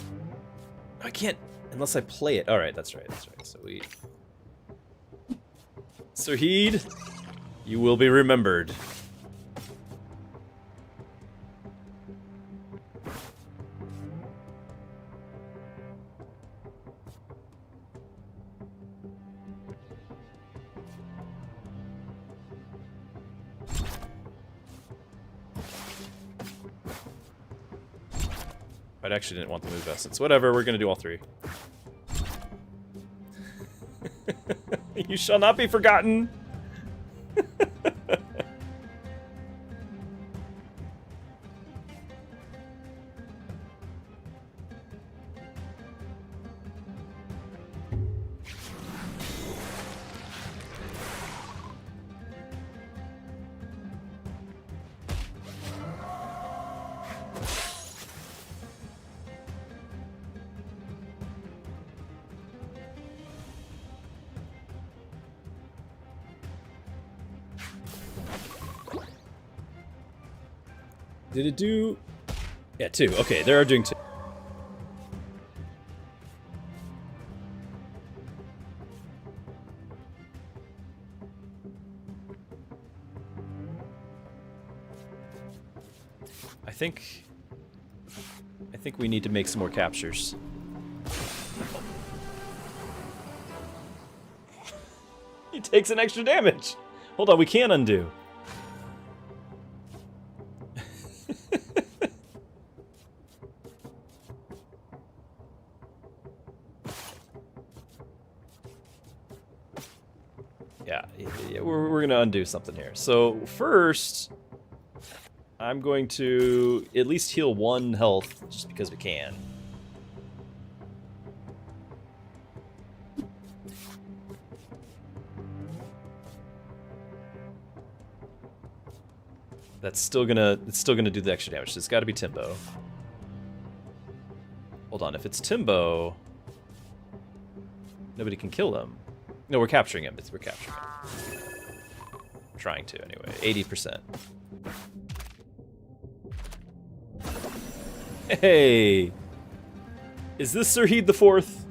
I can't unless I play it. All right, that's right. That's right. So we. Sirheed, you will be remembered. I actually didn't want the move essence. Whatever, we're gonna do all 3. You shall not be forgotten. Did it do... Yeah, 2. Okay, they are doing 2. I think we need to make some more captures. He takes an extra damage. Hold on, we can undo. Yeah, we're gonna undo something here. So first, I'm going to at least heal 1 health just because we can. It's still gonna do the extra damage. So it's got to be Timbo. Hold on, if it's Timbo, nobody can kill him. No, we're capturing him. We're capturing him. Trying to anyway. 80%. Hey, is this Sirheed the Fourth?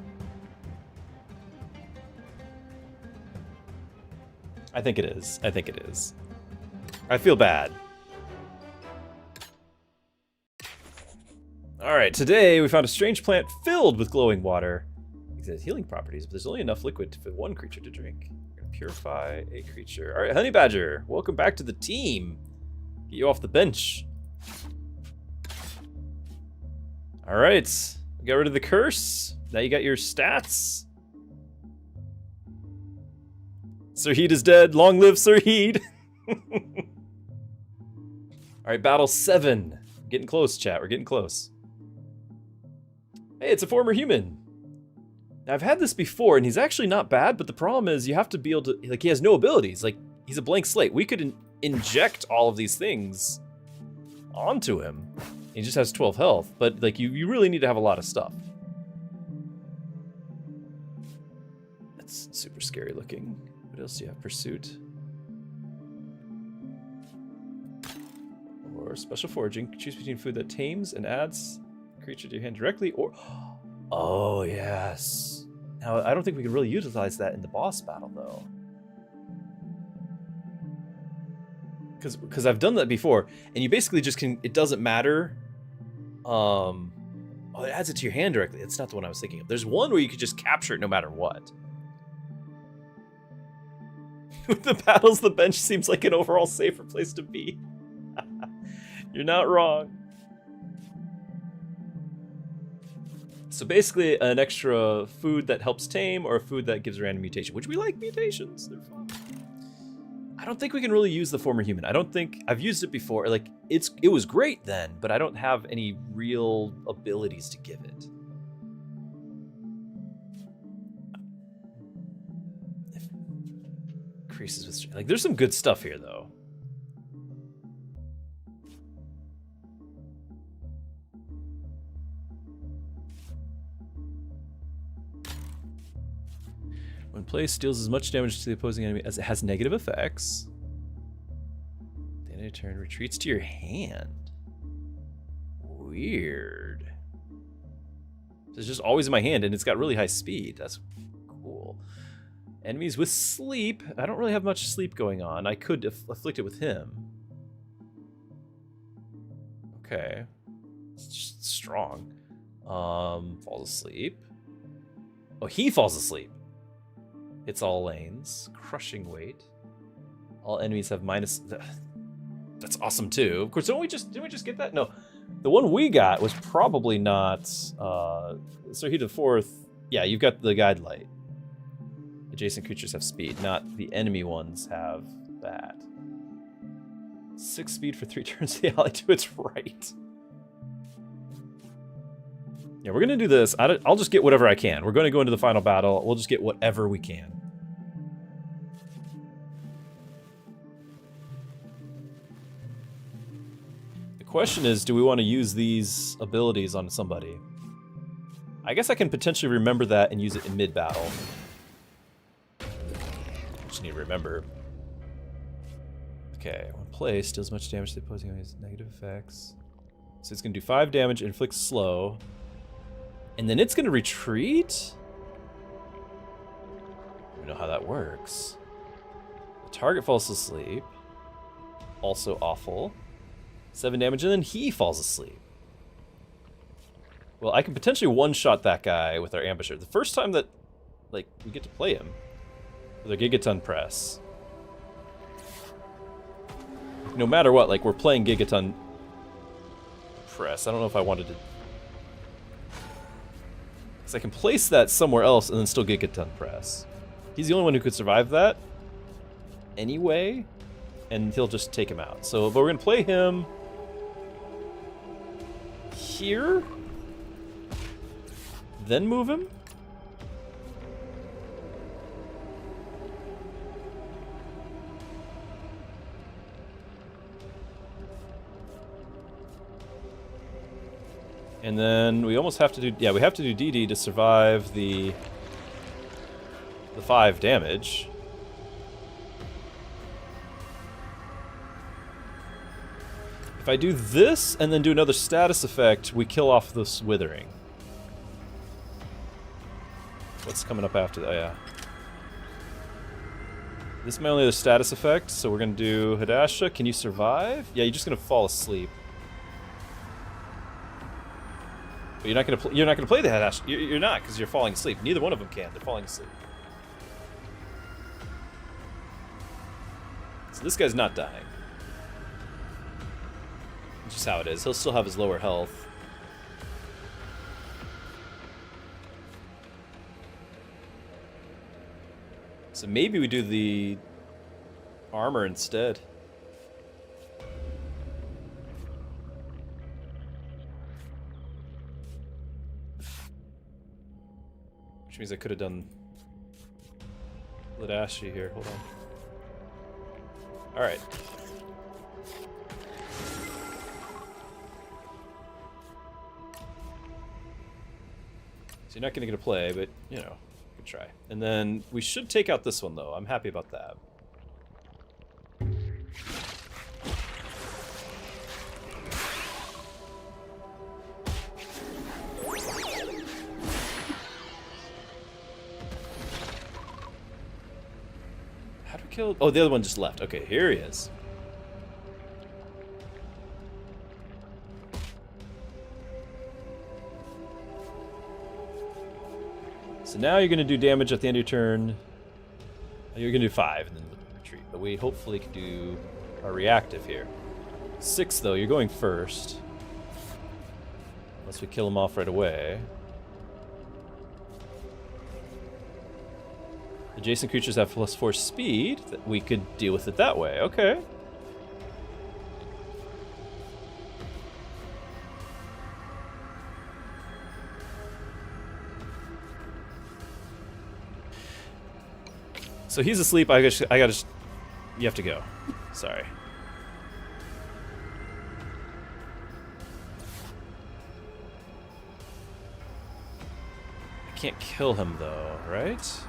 I think it is. I think it is. I feel bad. Alright, today we found a strange plant filled with glowing water. It has healing properties, but there's only enough liquid for 1 creature to drink. We're gonna purify a creature. Alright, Honey Badger, welcome back to the team. Get you off the bench. Alright, we got rid of the curse. Now you got your stats. Sirheed is dead. Long live Sirheed. Alright, battle 7. Getting close, chat. We're getting close. Hey, it's a former human. Now, I've had this before, and he's actually not bad, but the problem is you have to be able to... Like, he has no abilities. Like, he's a blank slate. We could inject all of these things onto him. He just has 12 health, but, like, you really need to have a lot of stuff. That's super scary looking. What else do you have? Pursuit. Or special foraging. Choose between food that tames and adds creature to your hand directly, or... Oh, yes. Now, I don't think we can really utilize that in the boss battle, though. Because I've done that before, and you basically just can... It doesn't matter. Oh, it adds it to your hand directly. That's not the one I was thinking of. There's one where you could just capture it no matter what. With the battles, the bench seems like an overall safer place to be. You're not wrong. So basically, an extra food that helps tame, or a food that gives a random mutation, which we like mutations. They're fun. I don't think we can really use the former human. I don't think I've used it before. Like it was great then, but I don't have any real abilities to give it. Increases with like there's some good stuff here though. When placed, deals as much damage to the opposing enemy as it has negative effects. The end of your turn retreats to your hand. Weird. It's just always in my hand, and it's got really high speed. That's cool. Enemies with sleep. I don't really have much sleep going on. I could afflict it with him. Okay. It's just strong. Falls asleep. Oh, he falls asleep. It's all lanes. Crushing weight. All enemies have minus... That's awesome too. Of course, didn't we just get that? No. The one we got was probably not... Sirheed the Fourth. Yeah, you've got the guide light. Adjacent creatures have speed, not the enemy ones have that. 6 speed for 3 turns. The ally to its right. Yeah, we're gonna do this. I'll just get whatever I can. We're gonna go into the final battle. We'll just get whatever we can. The question is, do we want to use these abilities on somebody? I guess I can potentially remember that and use it in mid-battle. Just need to remember. Okay, when placed, deals much damage to the opposing enemy's negative effects. So it's going to do 5 damage, inflict slow. And then it's going to retreat? I don't know how that works. The target falls asleep. Also awful. 7 damage, and then he falls asleep. Well, I can potentially one-shot that guy with our ambusher. The first time that, like, we get to play him with our Gigaton press. No matter what, like, we're playing Gigaton press. I don't know if I wanted to... Because I can place that somewhere else and then still Gigaton press. He's the only one who could survive that anyway, and he'll just take him out. So, but we're going to play him here, then move him. And then we almost have to do, yeah, we have to do DD to survive the 5 damage. If I do this and then do another status effect, we kill off this withering. What's coming up after that? Oh, yeah. This is my only other status effect, so we're gonna do Hadasha. Can you survive? Yeah, you're just gonna fall asleep. But you're not gonna play the Hadasha. You're not, because you're falling asleep. Neither one of them can. They're falling asleep. So this guy's not dying. Which is how it is. He'll still have his lower health. So maybe we do the armor instead. Which means I could have done Ladashi here. Hold on. Alright. So you're not going to get a play, but, you know, good try. And then we should take out this one, though. I'm happy about that. How do we kill... Oh, the other one just left. Okay, here he is. So now you're going to do damage at the end of your turn. You're going to do 5 and then retreat. But we hopefully can do our reactive here. 6, though, you're going first. Unless we kill him off right away. Adjacent creatures have +4 speed. We could deal with it that way. Okay. So he's asleep. I gotta. You have to go. Sorry. I can't kill him though, right?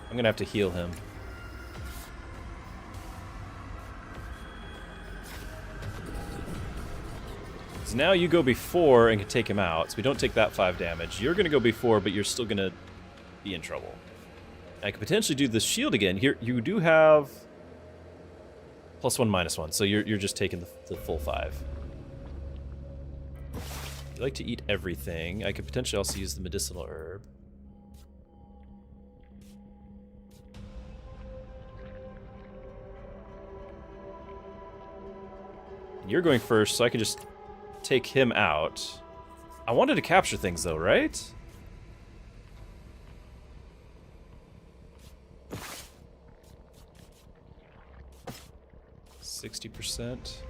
I'm gonna have to heal him. So now you go before and can take him out, so we don't take that 5 damage. You're going to go before, but you're still going to be in trouble. I could potentially do the shield again. Here, you do have +1, -1, so you're just taking the full 5. You like to eat everything. I could potentially also use the medicinal herb. You're going first, so I can just take him out. I wanted to capture things though, right? %.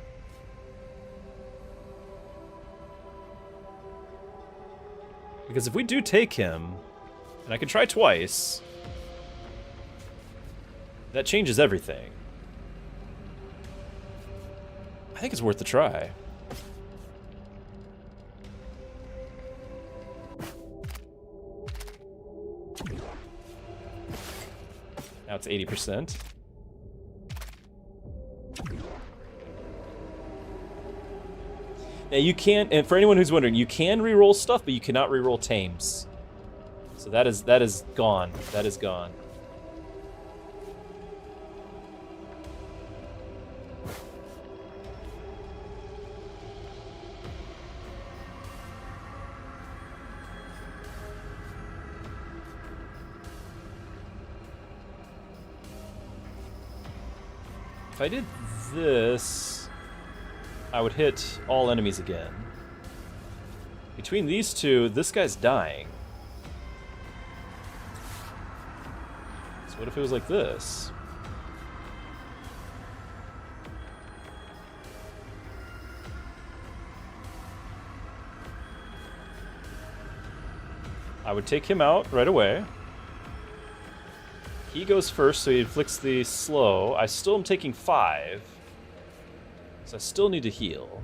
Because if we do take him, and I can try twice, that changes everything. I think it's worth the try. Now it's 80%. Now you can, and for anyone who's wondering, you can reroll stuff, but you cannot reroll tames. So that is gone. That is gone. If I did this, I would hit all enemies again. Between these two, this guy's dying. So what if it was like this? I would take him out right away. He goes first, so he inflicts the slow. I still am taking 5. So I still need to heal.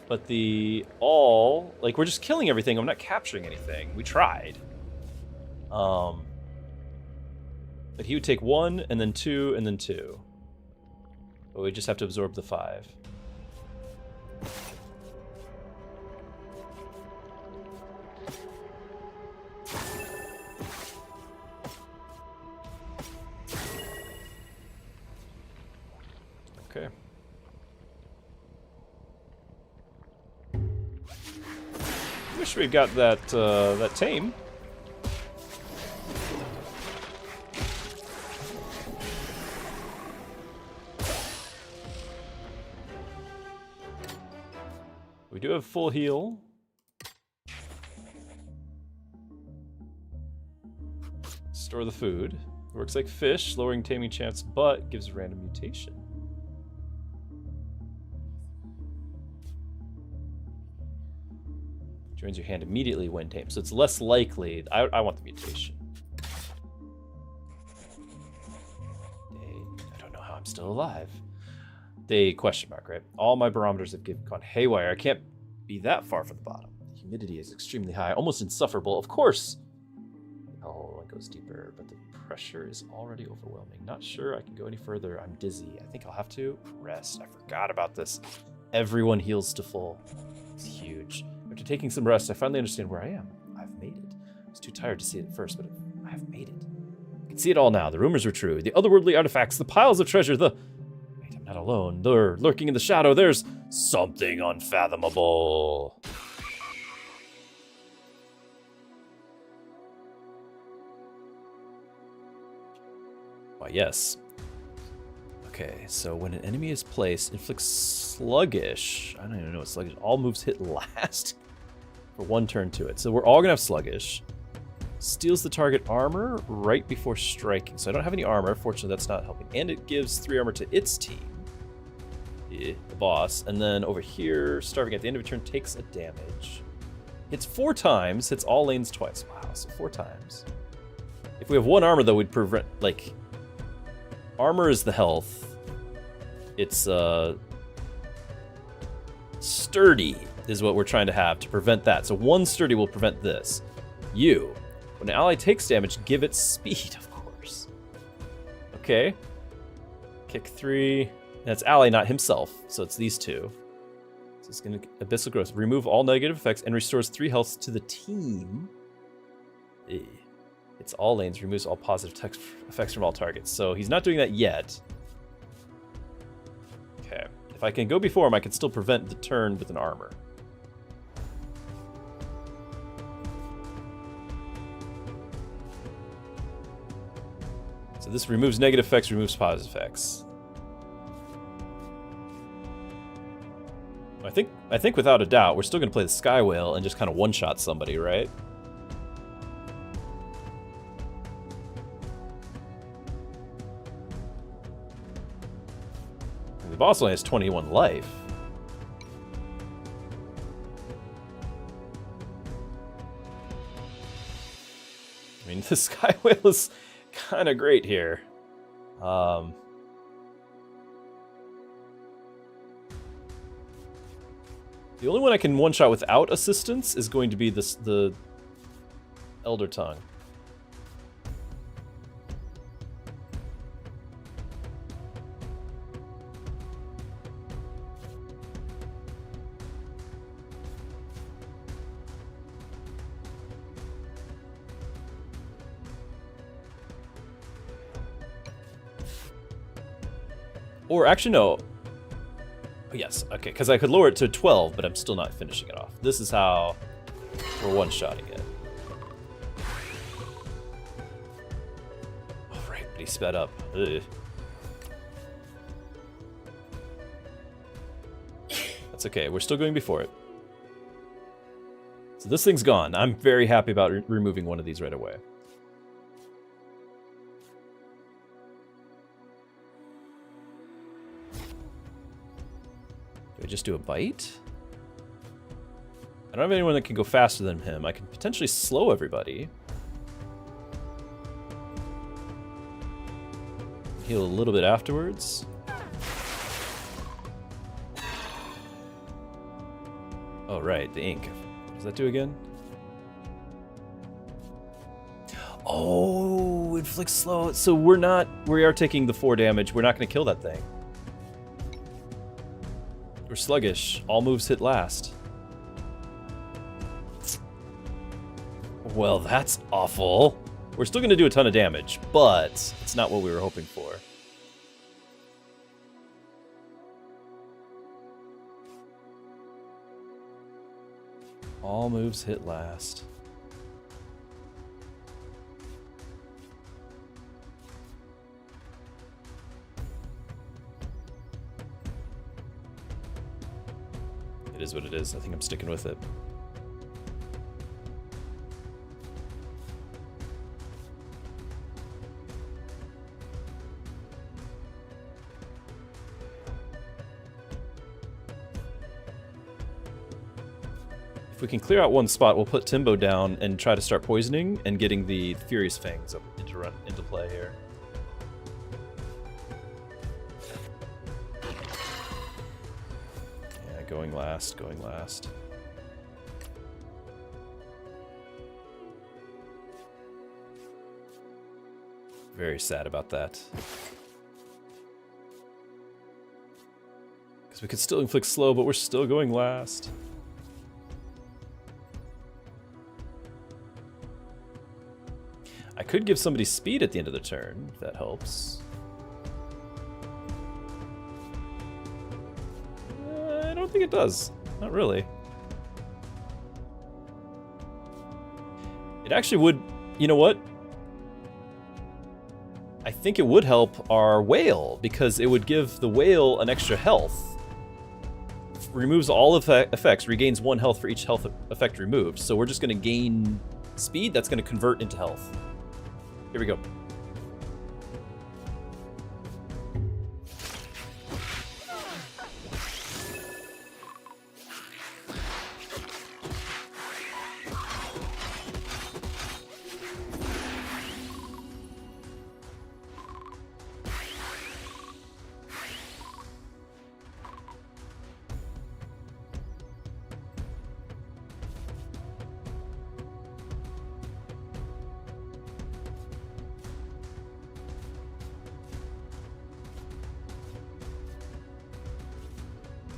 But the all, like, we're just killing everything. I'm not capturing anything. We tried. But he would take 1, and then 2, and then 2. But we just have to absorb the 5. Okay. Wish we got that that tame. We do have full heal. Store the food. Works like fish, lowering taming chance, but gives a random mutation. Joins your hand immediately when tamed, so it's less likely. I want the mutation. I don't know how I'm still alive. They question mark, right? All my barometers have gone haywire. I can't be that far from the bottom. The humidity is extremely high, almost insufferable. Of course. Oh, it goes deeper, but the pressure is already overwhelming. Not sure I can go any further. I'm dizzy. I think I'll have to rest. I forgot about this. Everyone heals to full. It's huge. After taking some rest, I finally understand where I am. I've made it. I was too tired to see it at first, but I have made it. I can see it all now. The rumors are true. The otherworldly artifacts, the piles of treasure, the... Wait, I'm not alone. They're lurking in the shadow. There's something unfathomable. Why, yes. Okay, so when an enemy is placed, inflicts sluggish. I don't even know what sluggish. All moves hit last for 1 turn to it. So we're all gonna have sluggish. Steals the target armor right before striking. So I don't have any armor. Fortunately, that's not helping. And it gives 3 armor to its team. The boss. And then over here, starving at the end of a turn, takes a damage. Hits 4 times. Hits all lanes twice. Wow, so 4 times. If we have 1 armor, though, we'd prevent, like... Armor is the health. It's sturdy is what we're trying to have to prevent that. So 1 sturdy will prevent this. You, when an ally takes damage, give it speed, of course. Okay. Kick 3. That's ally, not himself. So it's these 2. So it's gonna abyssal growth. Remove all negative effects and restores 3 health to the team. It's all lanes, removes all positive effects from all targets. So he's not doing that yet. Okay. If I can go before him, I can still prevent the turn with an armor. So this removes negative effects, removes positive effects. I think without a doubt, we're still going to play the Sky Whale and just kind of one-shot somebody, right? The boss only has 21 life. I mean, the Sky Whale is kind of great here. The only one I can one-shot without assistance is going to be the Elder Tongue. Or actually, no. Oh, yes, okay, because I could lower it to 12, but I'm still not finishing it off. This is how we're one-shotting it. Oh, right, but he sped up. Ugh. That's okay, we're still going before it. So this thing's gone. I'm very happy about removing one of these right away. Do I just do a bite? I don't have anyone that can go faster than him. I can potentially slow everybody. Heal a little bit afterwards. Oh, right, the ink. What does that do again? Oh, inflicts slow. So we are taking the 4 damage. We're not going to kill that thing. We're sluggish. All moves hit last. Well, that's awful. We're still going to do a ton of damage, but it's not what we were hoping for. All moves hit last. It is what it is. I think I'm sticking with it. If we can clear out one spot, we'll put Timbo down and try to start poisoning and getting the Furious Fangs up into play here. Yeah, going last, going last. Very sad about that. Because we could still inflict slow, but we're still going last. I could give somebody speed at the end of the turn, if that helps. I don't think it does. Not really. It actually would... You know what? I think it would help our whale, because it would give the whale an extra health. Removes all effects, regains 1 health for each health effect removed. So we're just going to gain speed, that's going to convert into health. Here we go.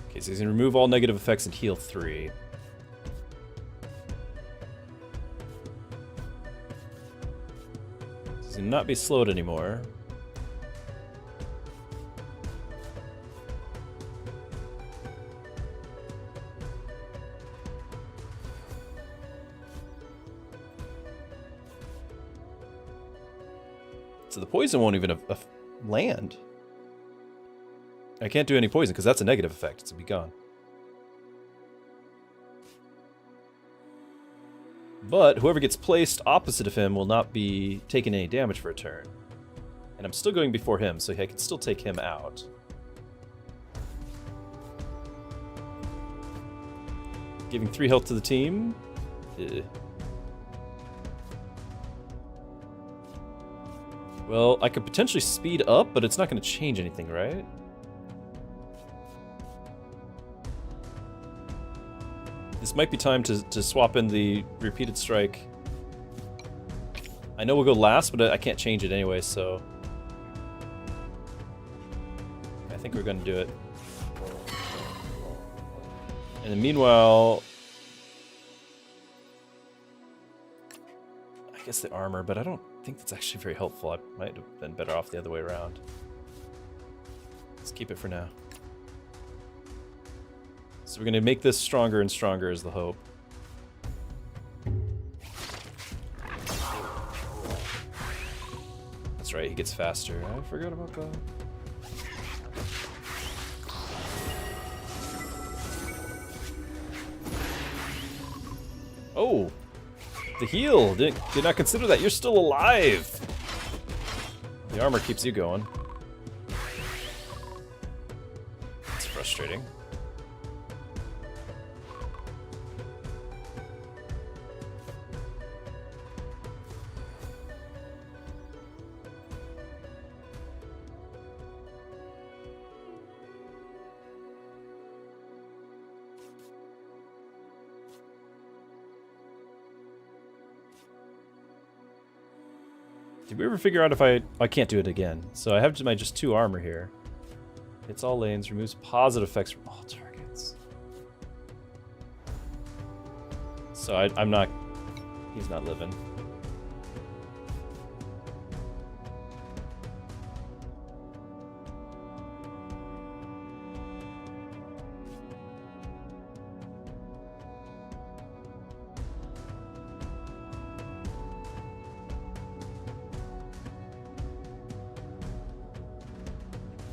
Okay, so he's gonna remove all negative effects and heal 3. He's gonna not be slowed anymore. So the poison won't even land. I can't do any poison because that's a negative effect. It's gonna be gone. But whoever gets placed opposite of him will not be taking any damage for a turn. And I'm still going before him, so I can still take him out. Giving 3 health to the team. Well, I could potentially speed up, but it's not going to change anything, right? This might be time to swap in the repeated strike. I know we'll go last, but I can't change it anyway, so... I think we're going to do it. And then meanwhile... I guess the armor, but I don't think that's actually very helpful. I might have been better off the other way around. Let's keep it for now. So we're gonna make this stronger and stronger is the hope. That's right, he gets faster. I forgot about that. Oh! The heal! Did not consider that. You're still alive! The armor keeps you going. It's frustrating. Did we ever figure out if I can't do it again? So I have my just 2 armor here. Hits all lanes, removes positive effects from all targets. So I'm not... He's not living.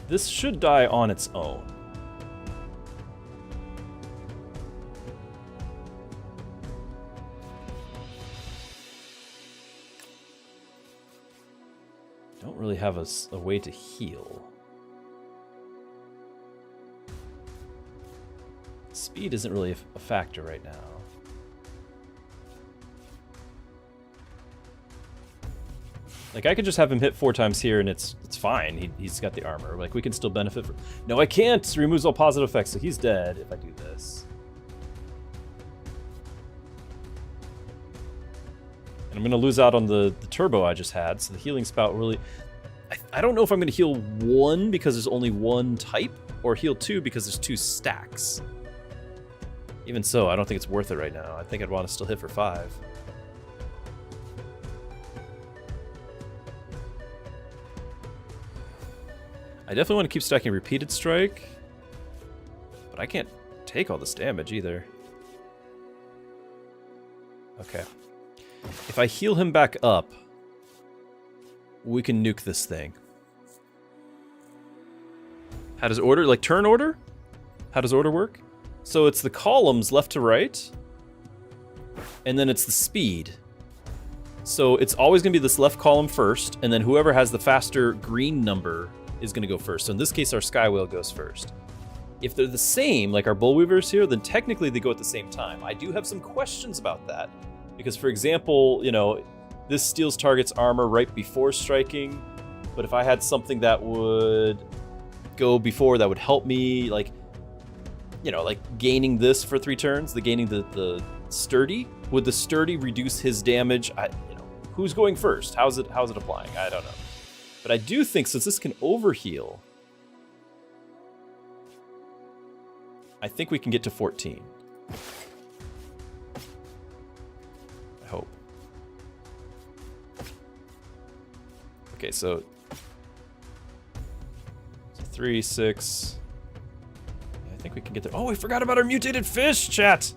This should die on its own. Don't really have a way to heal. Speed isn't really a factor right now. Like, I could just have him hit 4 times here and it's fine. He's got the armor. Like, we can still benefit from... No, I can't! It removes all positive effects, so he's dead if I do this. And I'm going to lose out on the turbo I just had, so the healing spout really... I don't know if I'm going to heal 1 because there's only 1 type, or heal 2 because there's 2 stacks. Even so, I don't think it's worth it right now. I think I'd want to still hit for 5. I definitely want to keep stacking repeated strike, but I can't take all this damage either. Okay. If I heal him back up, we can nuke this thing. How does order, like turn order? How does order work? So it's the columns left to right, and then it's the speed. So it's always going to be this left column first, and then whoever has the faster green number is going to go first. So in this case, our Sky Whale goes first. If they're the same, like our Bullweavers here, then technically they go at the same time. I do have some questions about that. Because, for example, you know, this steals target's armor right before striking. But if I had something that would go before, that would help me, like, you know, like gaining this for 3 turns, gaining the sturdy, would the sturdy reduce his damage? You know, who's going first? How's it applying? I don't know. But I do think, since this can overheal, I think we can get to 14. I hope. Okay, so 3, 6. I think we can get there. Oh, we forgot about our mutated fish, chat!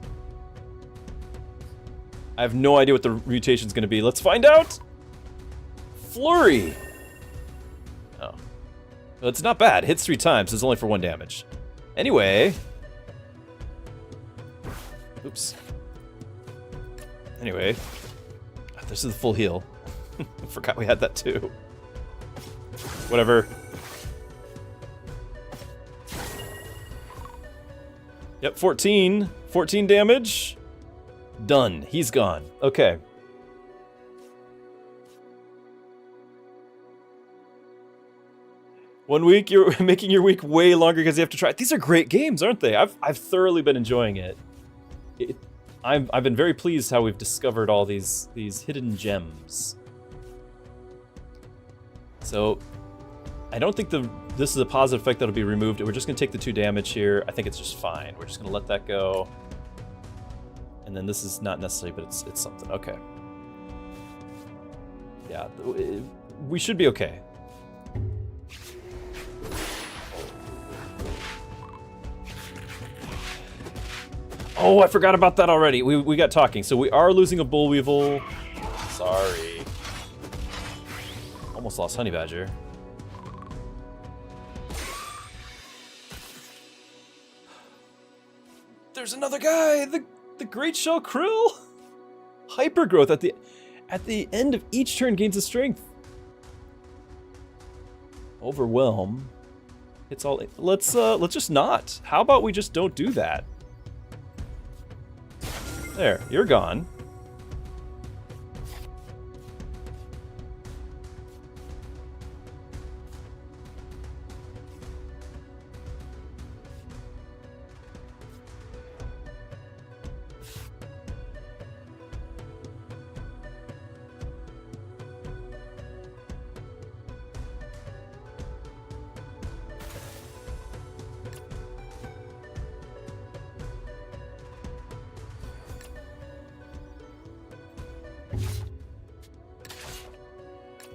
I have no idea what the mutation's gonna be. Let's find out! Flurry! Oh. Well, it's not bad. Hits 3 times. It's only for 1 damage. Anyway. Oops. Anyway. This is the full heal. Forgot we had that too. Whatever. Yep, 14. 14 damage. Done. He's gone. Okay. One week, you're making your week way longer because you have to try. These are great games, aren't they? I've thoroughly been enjoying it. I've been very pleased how we've discovered all these hidden gems. So, I don't think this is a positive effect that'll be removed. We're just going to take the 2 damage here. I think it's just fine. We're just going to let that go. And then this is not necessary, but it's something. Okay. Yeah, we should be okay. Oh, I forgot about that already. We got talking. So we are losing a bull weevil. Sorry. Almost lost honey badger. There's another guy. The great shell krill. Hypergrowth at the end of each turn gains a strength. Overwhelm. It's all. Let's just not. How about we just don't do that? There, you're gone.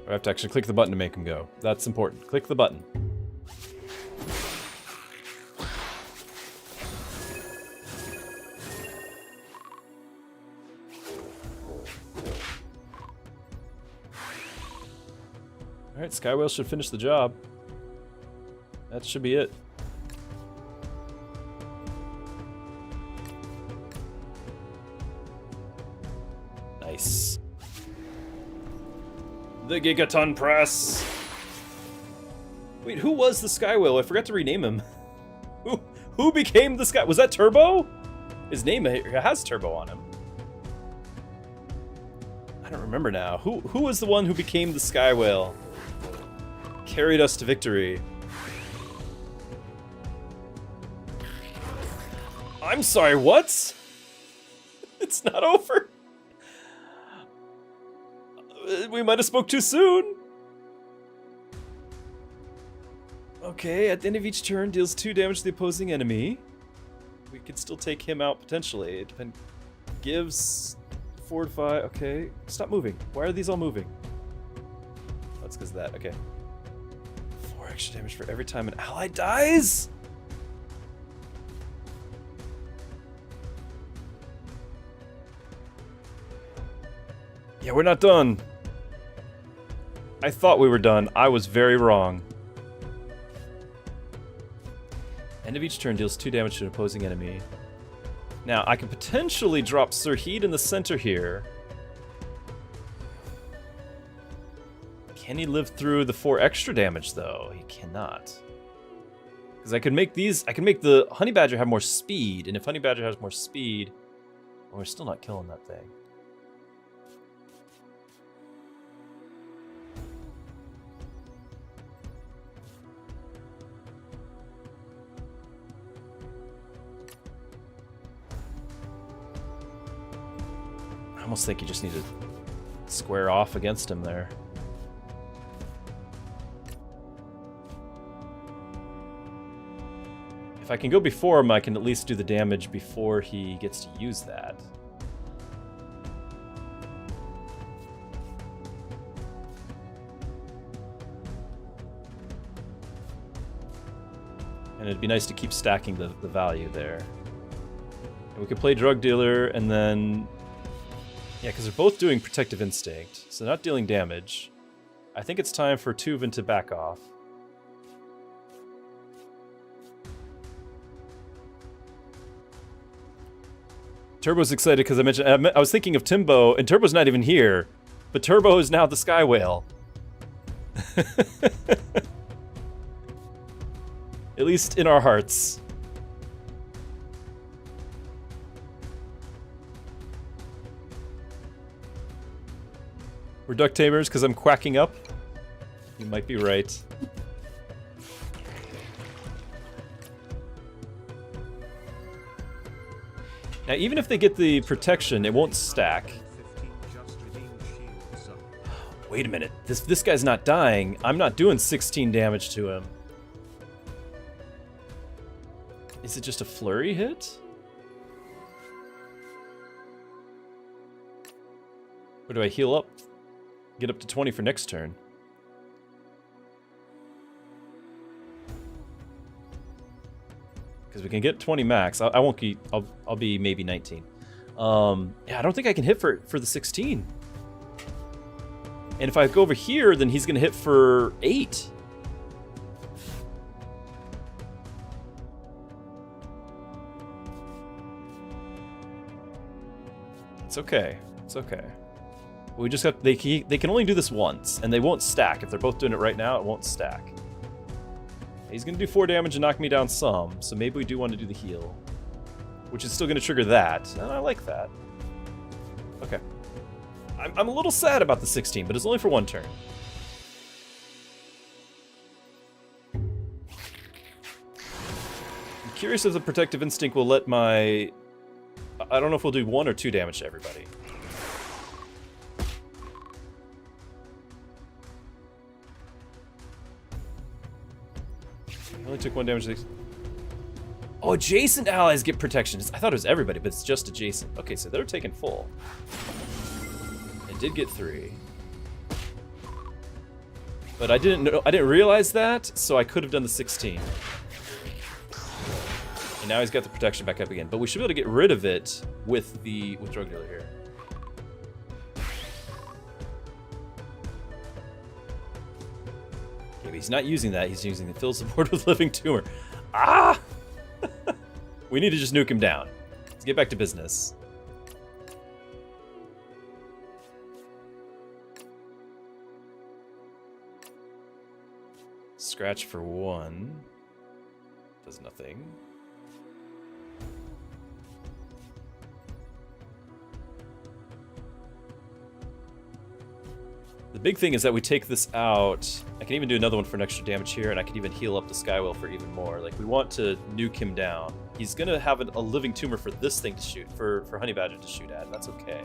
I have to actually click the button to make him go. That's important. Click the button. Alright, Skywhale should finish the job. That should be it. Nice. The Gigaton Press! Wait, who was the Skywhale? I forgot to rename him. Who became the Sky... Was that Turbo? His name has Turbo on him. I don't remember now. Who was the one who became the Skywhale? Carried us to victory. I'm sorry, what? It's not over? We might have spoke too soon. Okay, at the end of each turn, deals 2 damage to the opposing enemy. We could still take him out potentially. It depends. Gives 4 to 5. Okay, stop moving. Why are these all moving? That's because of that. Okay. 4 extra damage for every time an ally dies. Yeah, we're not done. I thought we were done. I was very wrong. End of each turn deals 2 damage to an opposing enemy. Now, I could potentially drop Sirheed in the center here. Can he live through the 4 extra damage, though? He cannot. Because I can make the Honey Badger have more speed, and if Honey Badger has more speed, well, we're still not killing that thing. I almost think you just need to square off against him there. If I can go before him, I can at least do the damage before he gets to use that. And it'd be nice to keep stacking the value there. And we could play Drug Dealer and then... Yeah, because they're both doing Protective Instinct, so not dealing damage. I think it's time for Tuven to back off. Turbo's excited because I was thinking of Timbo, and Turbo's not even here, but Turbo is now the Sky Whale. At least in our hearts. We're Decktamers because I'm quacking up. You might be right. Now, even if they get the protection, it won't stack. Wait a minute. This guy's not dying. I'm not doing 16 damage to him. Is it just a flurry hit? Or do I heal up? Get up to 20 for next turn. because we can get 20 max. I won't be. I'll be maybe 19. Yeah, I don't think I can hit for the 16. And if I go over here, then he's gonna hit for 8. It's okay. It's okay. We just got they can only do this once, and they won't stack. If they're both doing it right now, it won't stack. He's gonna do 4 damage and knock me down some, so maybe we do want to do the heal, which is still gonna trigger that, and I like that. Okay. I'm a little sad about the 16, but it's only for 1 turn. I'm curious if the Protective Instinct will let my... I don't know if we'll do 1 or 2 damage to everybody. I only took 1 damage to these. Oh, adjacent allies get protection. I thought it was everybody, but it's just adjacent. Okay, so they're taking full. They did get 3. But I didn't realize that, so I could have done the 16. And now he's got the protection back up again. But we should be able to get rid of it with Drug Dealer here. Okay, but he's not using that. He's using the fills the board with Living Tumor. Ah! We need to just nuke him down. Let's get back to business. Scratch for 1. Does nothing. The big thing is that we take this out. I can even do another one for an extra damage here, and I can even heal up the Skywell for even more. Like, we want to nuke him down. He's gonna have a living tumor for this thing to shoot, for Honey Badger to shoot at, and that's okay.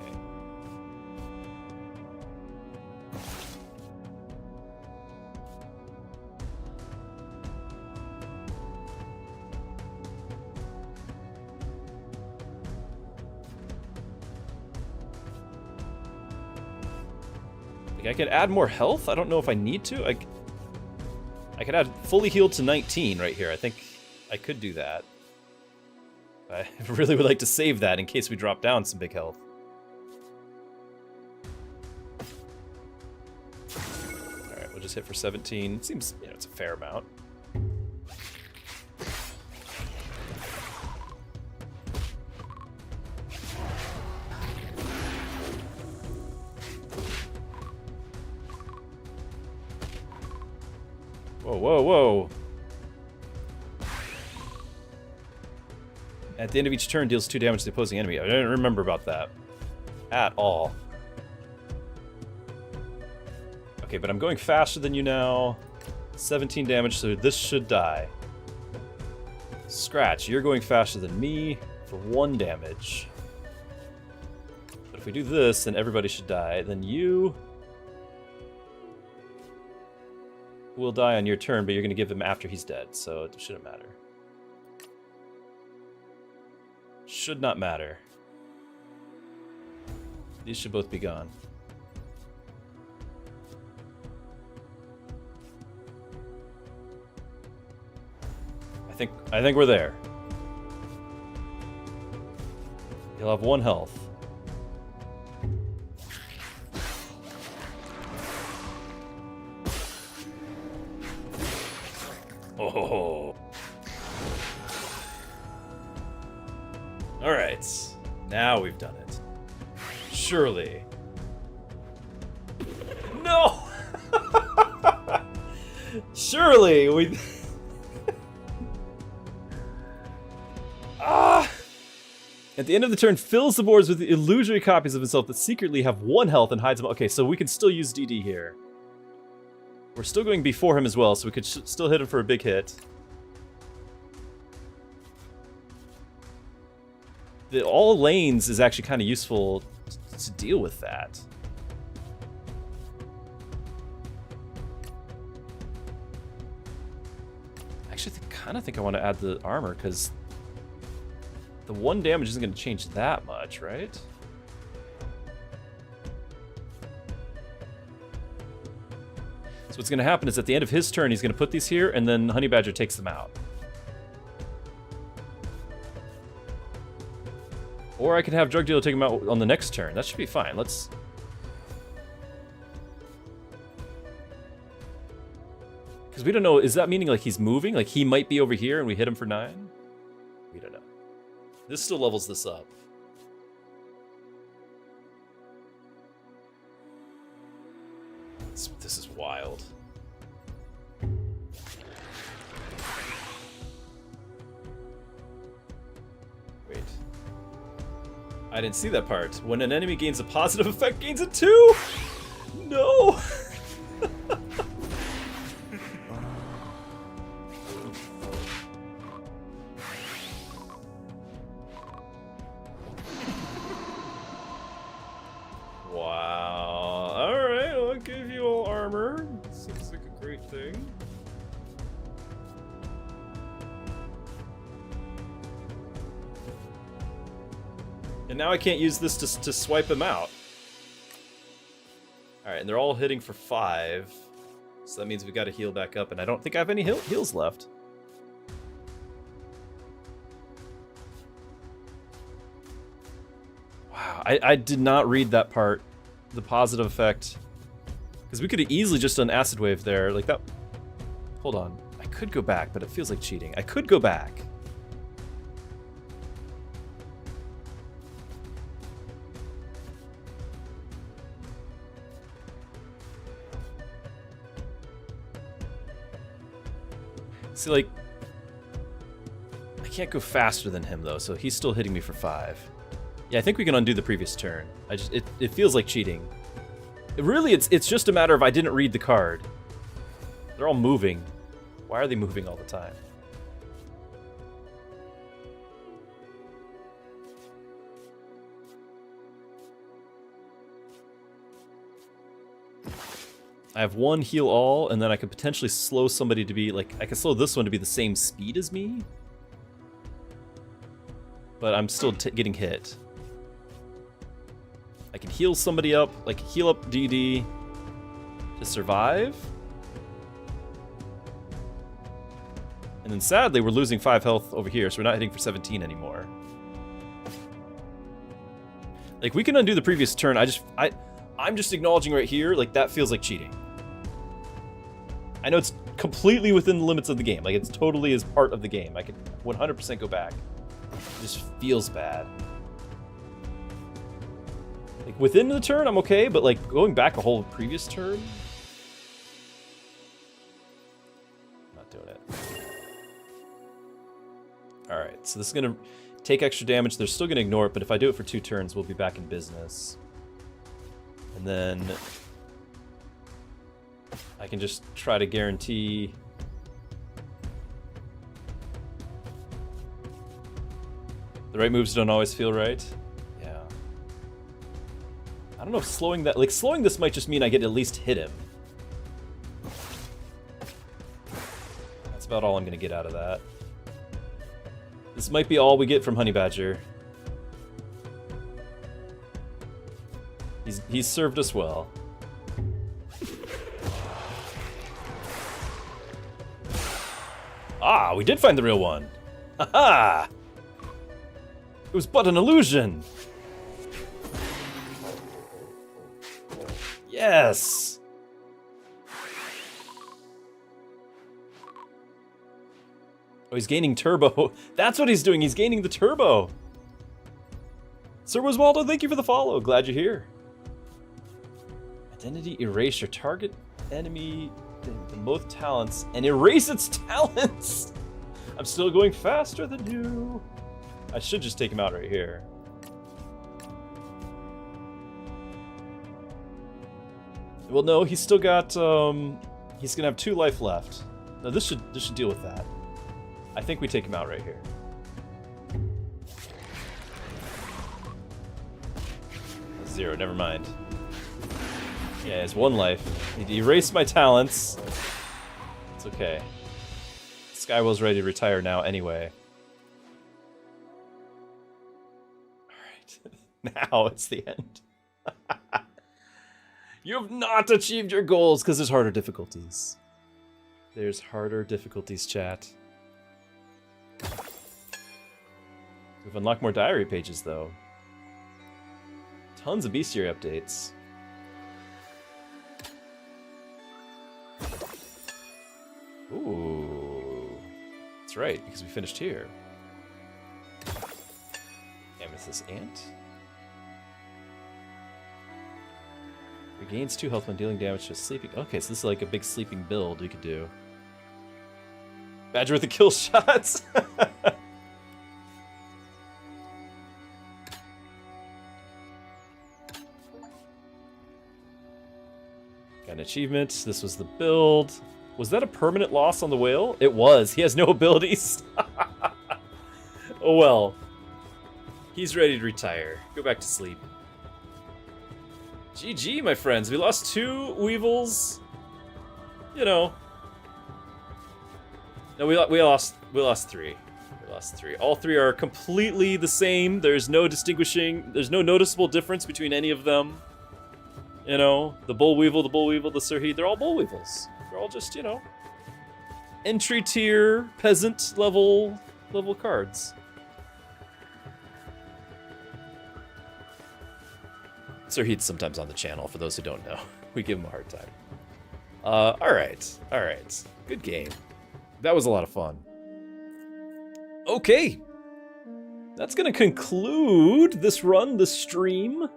I could add more health. I don't know if I need to. I could add fully healed to 19 right here. I think I could do that. I really would like to save that in case we drop down some big health. Alright, we'll just hit for 17. It seems, it's a fair amount. Whoa, whoa, whoa. At the end of each turn, deals 2 damage to the opposing enemy. I didn't remember about that at all. Okay, but I'm going faster than you now. 17 damage, so this should die. Scratch, you're going faster than me for 1 damage. But if we do this, then everybody should die. Then you will die on your turn, but you're going to give him after he's dead, so it shouldn't matter. Should not matter. These should both be gone. I think we're there. You'll have 1 health. Oh. All right. Now we've done it. Surely. No. Surely we. At the end of the turn, fills the boards with illusory copies of himself that secretly have 1 health and hides them. Okay, so we can still use DD here. We're still going before him as well, so we could still hit him for a big hit. All lanes is actually kind of useful to deal with that. Actually, I kind of think I want to add the armor, because the 1 damage isn't going to change that much, right? So what's going to happen is at the end of his turn, he's going to put these here, and then Honey Badger takes them out. Or I could have Drug Dealer take him out on the next turn. That should be fine. Let's... Because we don't know, is that meaning like he's moving? Like he might be over here and we hit him for 9? We don't know. This still levels this up. This is wild. Wait. I didn't see that part. When an enemy gains a positive effect, gains a 2? No! Wow. Alright, I'll give you all armor. Seems like a great thing. And now I can't use this to swipe him out. Alright, and they're all hitting for 5. So that means we gotta heal back up, and I don't think I have any heals left. Wow, I did not read that part. The positive effect. Because we could have easily just done Acid Wave there. Like that. Hold on. I could go back, but it feels like cheating. I could go back. See, like, I can't go faster than him, though, so he's still hitting me for 5. Yeah, I think we can undo the previous turn. It feels like cheating. It's just a matter of I didn't read the card. They're all moving. Why are they moving all the time? I have 1 heal all, and then I could potentially slow somebody to be, like, I could slow this one to be the same speed as me. But I'm still getting hit. I can heal somebody up, like heal up DD to survive. And then sadly, we're losing 5 health over here, so we're not hitting for 17 anymore. Like, we can undo the previous turn. I'm just acknowledging right here, like, that feels like cheating. I know it's completely within the limits of the game. Like, it's totally is part of the game. I could 100% go back. It just feels bad. Like, within the turn, I'm okay, but, like, going back a whole previous turn? Not doing it. Alright, so this is gonna take extra damage. They're still gonna ignore it, but if I do it for 2 turns, we'll be back in business. And then I can just try to guarantee the right moves don't always feel right. Yeah. I don't know if slowing that, like, slowing this might just mean I get to at least hit him. That's about all I'm gonna get out of that. This might be all we get from Honey Badger. He's served us well. Ah, we did find the real one. Haha! It was but an illusion. Yes. Oh, he's gaining turbo. That's what he's doing. He's gaining the turbo. Sir Wiswaldo, thank you for the follow. Glad you're here. Identity erase your target enemy the most talents and erase its talents. I'm still going faster than you. I should just take him out right here. Well, no, he's still got. He's gonna have 2 life left. No, this should deal with that. I think we take him out right here. Zero, never mind. Yeah, it's 1 life. Need to erase my talents. It's okay. Skywell's ready to retire now anyway. Alright. Now it's the end. You have not achieved your goals because there's harder difficulties. There's harder difficulties, chat. We've unlocked more diary pages, though. Tons of bestiary updates. Ooh. That's right, because we finished here. Amethyst Ant. Regains 2 health when dealing damage to a sleeping. Okay, so this is like a big sleeping build we could do. Badger with the kill shots. Got an achievement. This was the build. Was that a permanent loss on the whale? It was. He has no abilities. Oh well. He's ready to retire. Go back to sleep. GG, my friends. We lost 2 weevils. You know. No, we lost 3. We lost 3. All 3 are completely the same. There's no noticeable difference between any of them. You know, the bull weevil, the Sirhi, they're all bull weevils. They're all just, you know, entry tier, peasant level cards. Sirhi's sometimes on the channel, for those who don't know. We give him a hard time. Alright. Good game. That was a lot of fun. Okay. That's gonna conclude this run, this stream.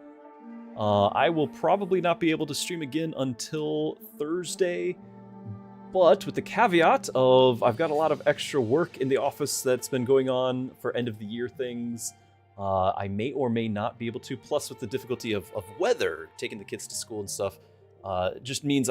I will probably not be able to stream again until Thursday, but with the caveat of I've got a lot of extra work in the office that's been going on for end of the year things. I may or may not be able to, plus with the difficulty of weather, taking the kids to school and stuff, just means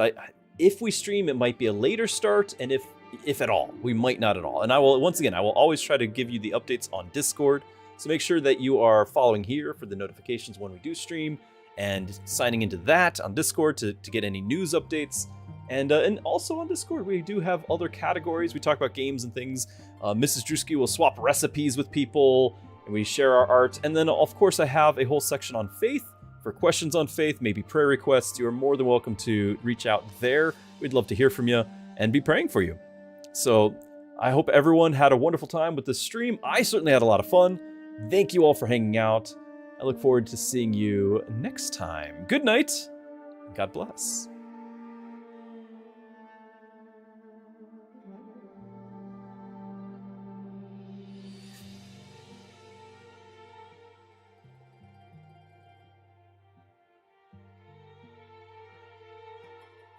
if we stream, it might be a later start, and if at all, we might not at all. And I will always try to give you the updates on Discord, so make sure that you are following here for the notifications when we do stream, and signing into that on Discord to get any news updates. And also on Discord, we do have other categories. We talk about games and things. Mrs. Druski will swap recipes with people, and we share our art. And then, of course, I have a whole section on faith for questions on faith, maybe prayer requests. You are more than welcome to reach out there. We'd love to hear from you and be praying for you. So I hope everyone had a wonderful time with this stream. I certainly had a lot of fun. Thank you all for hanging out. I look forward to seeing you next time. Good night. God bless.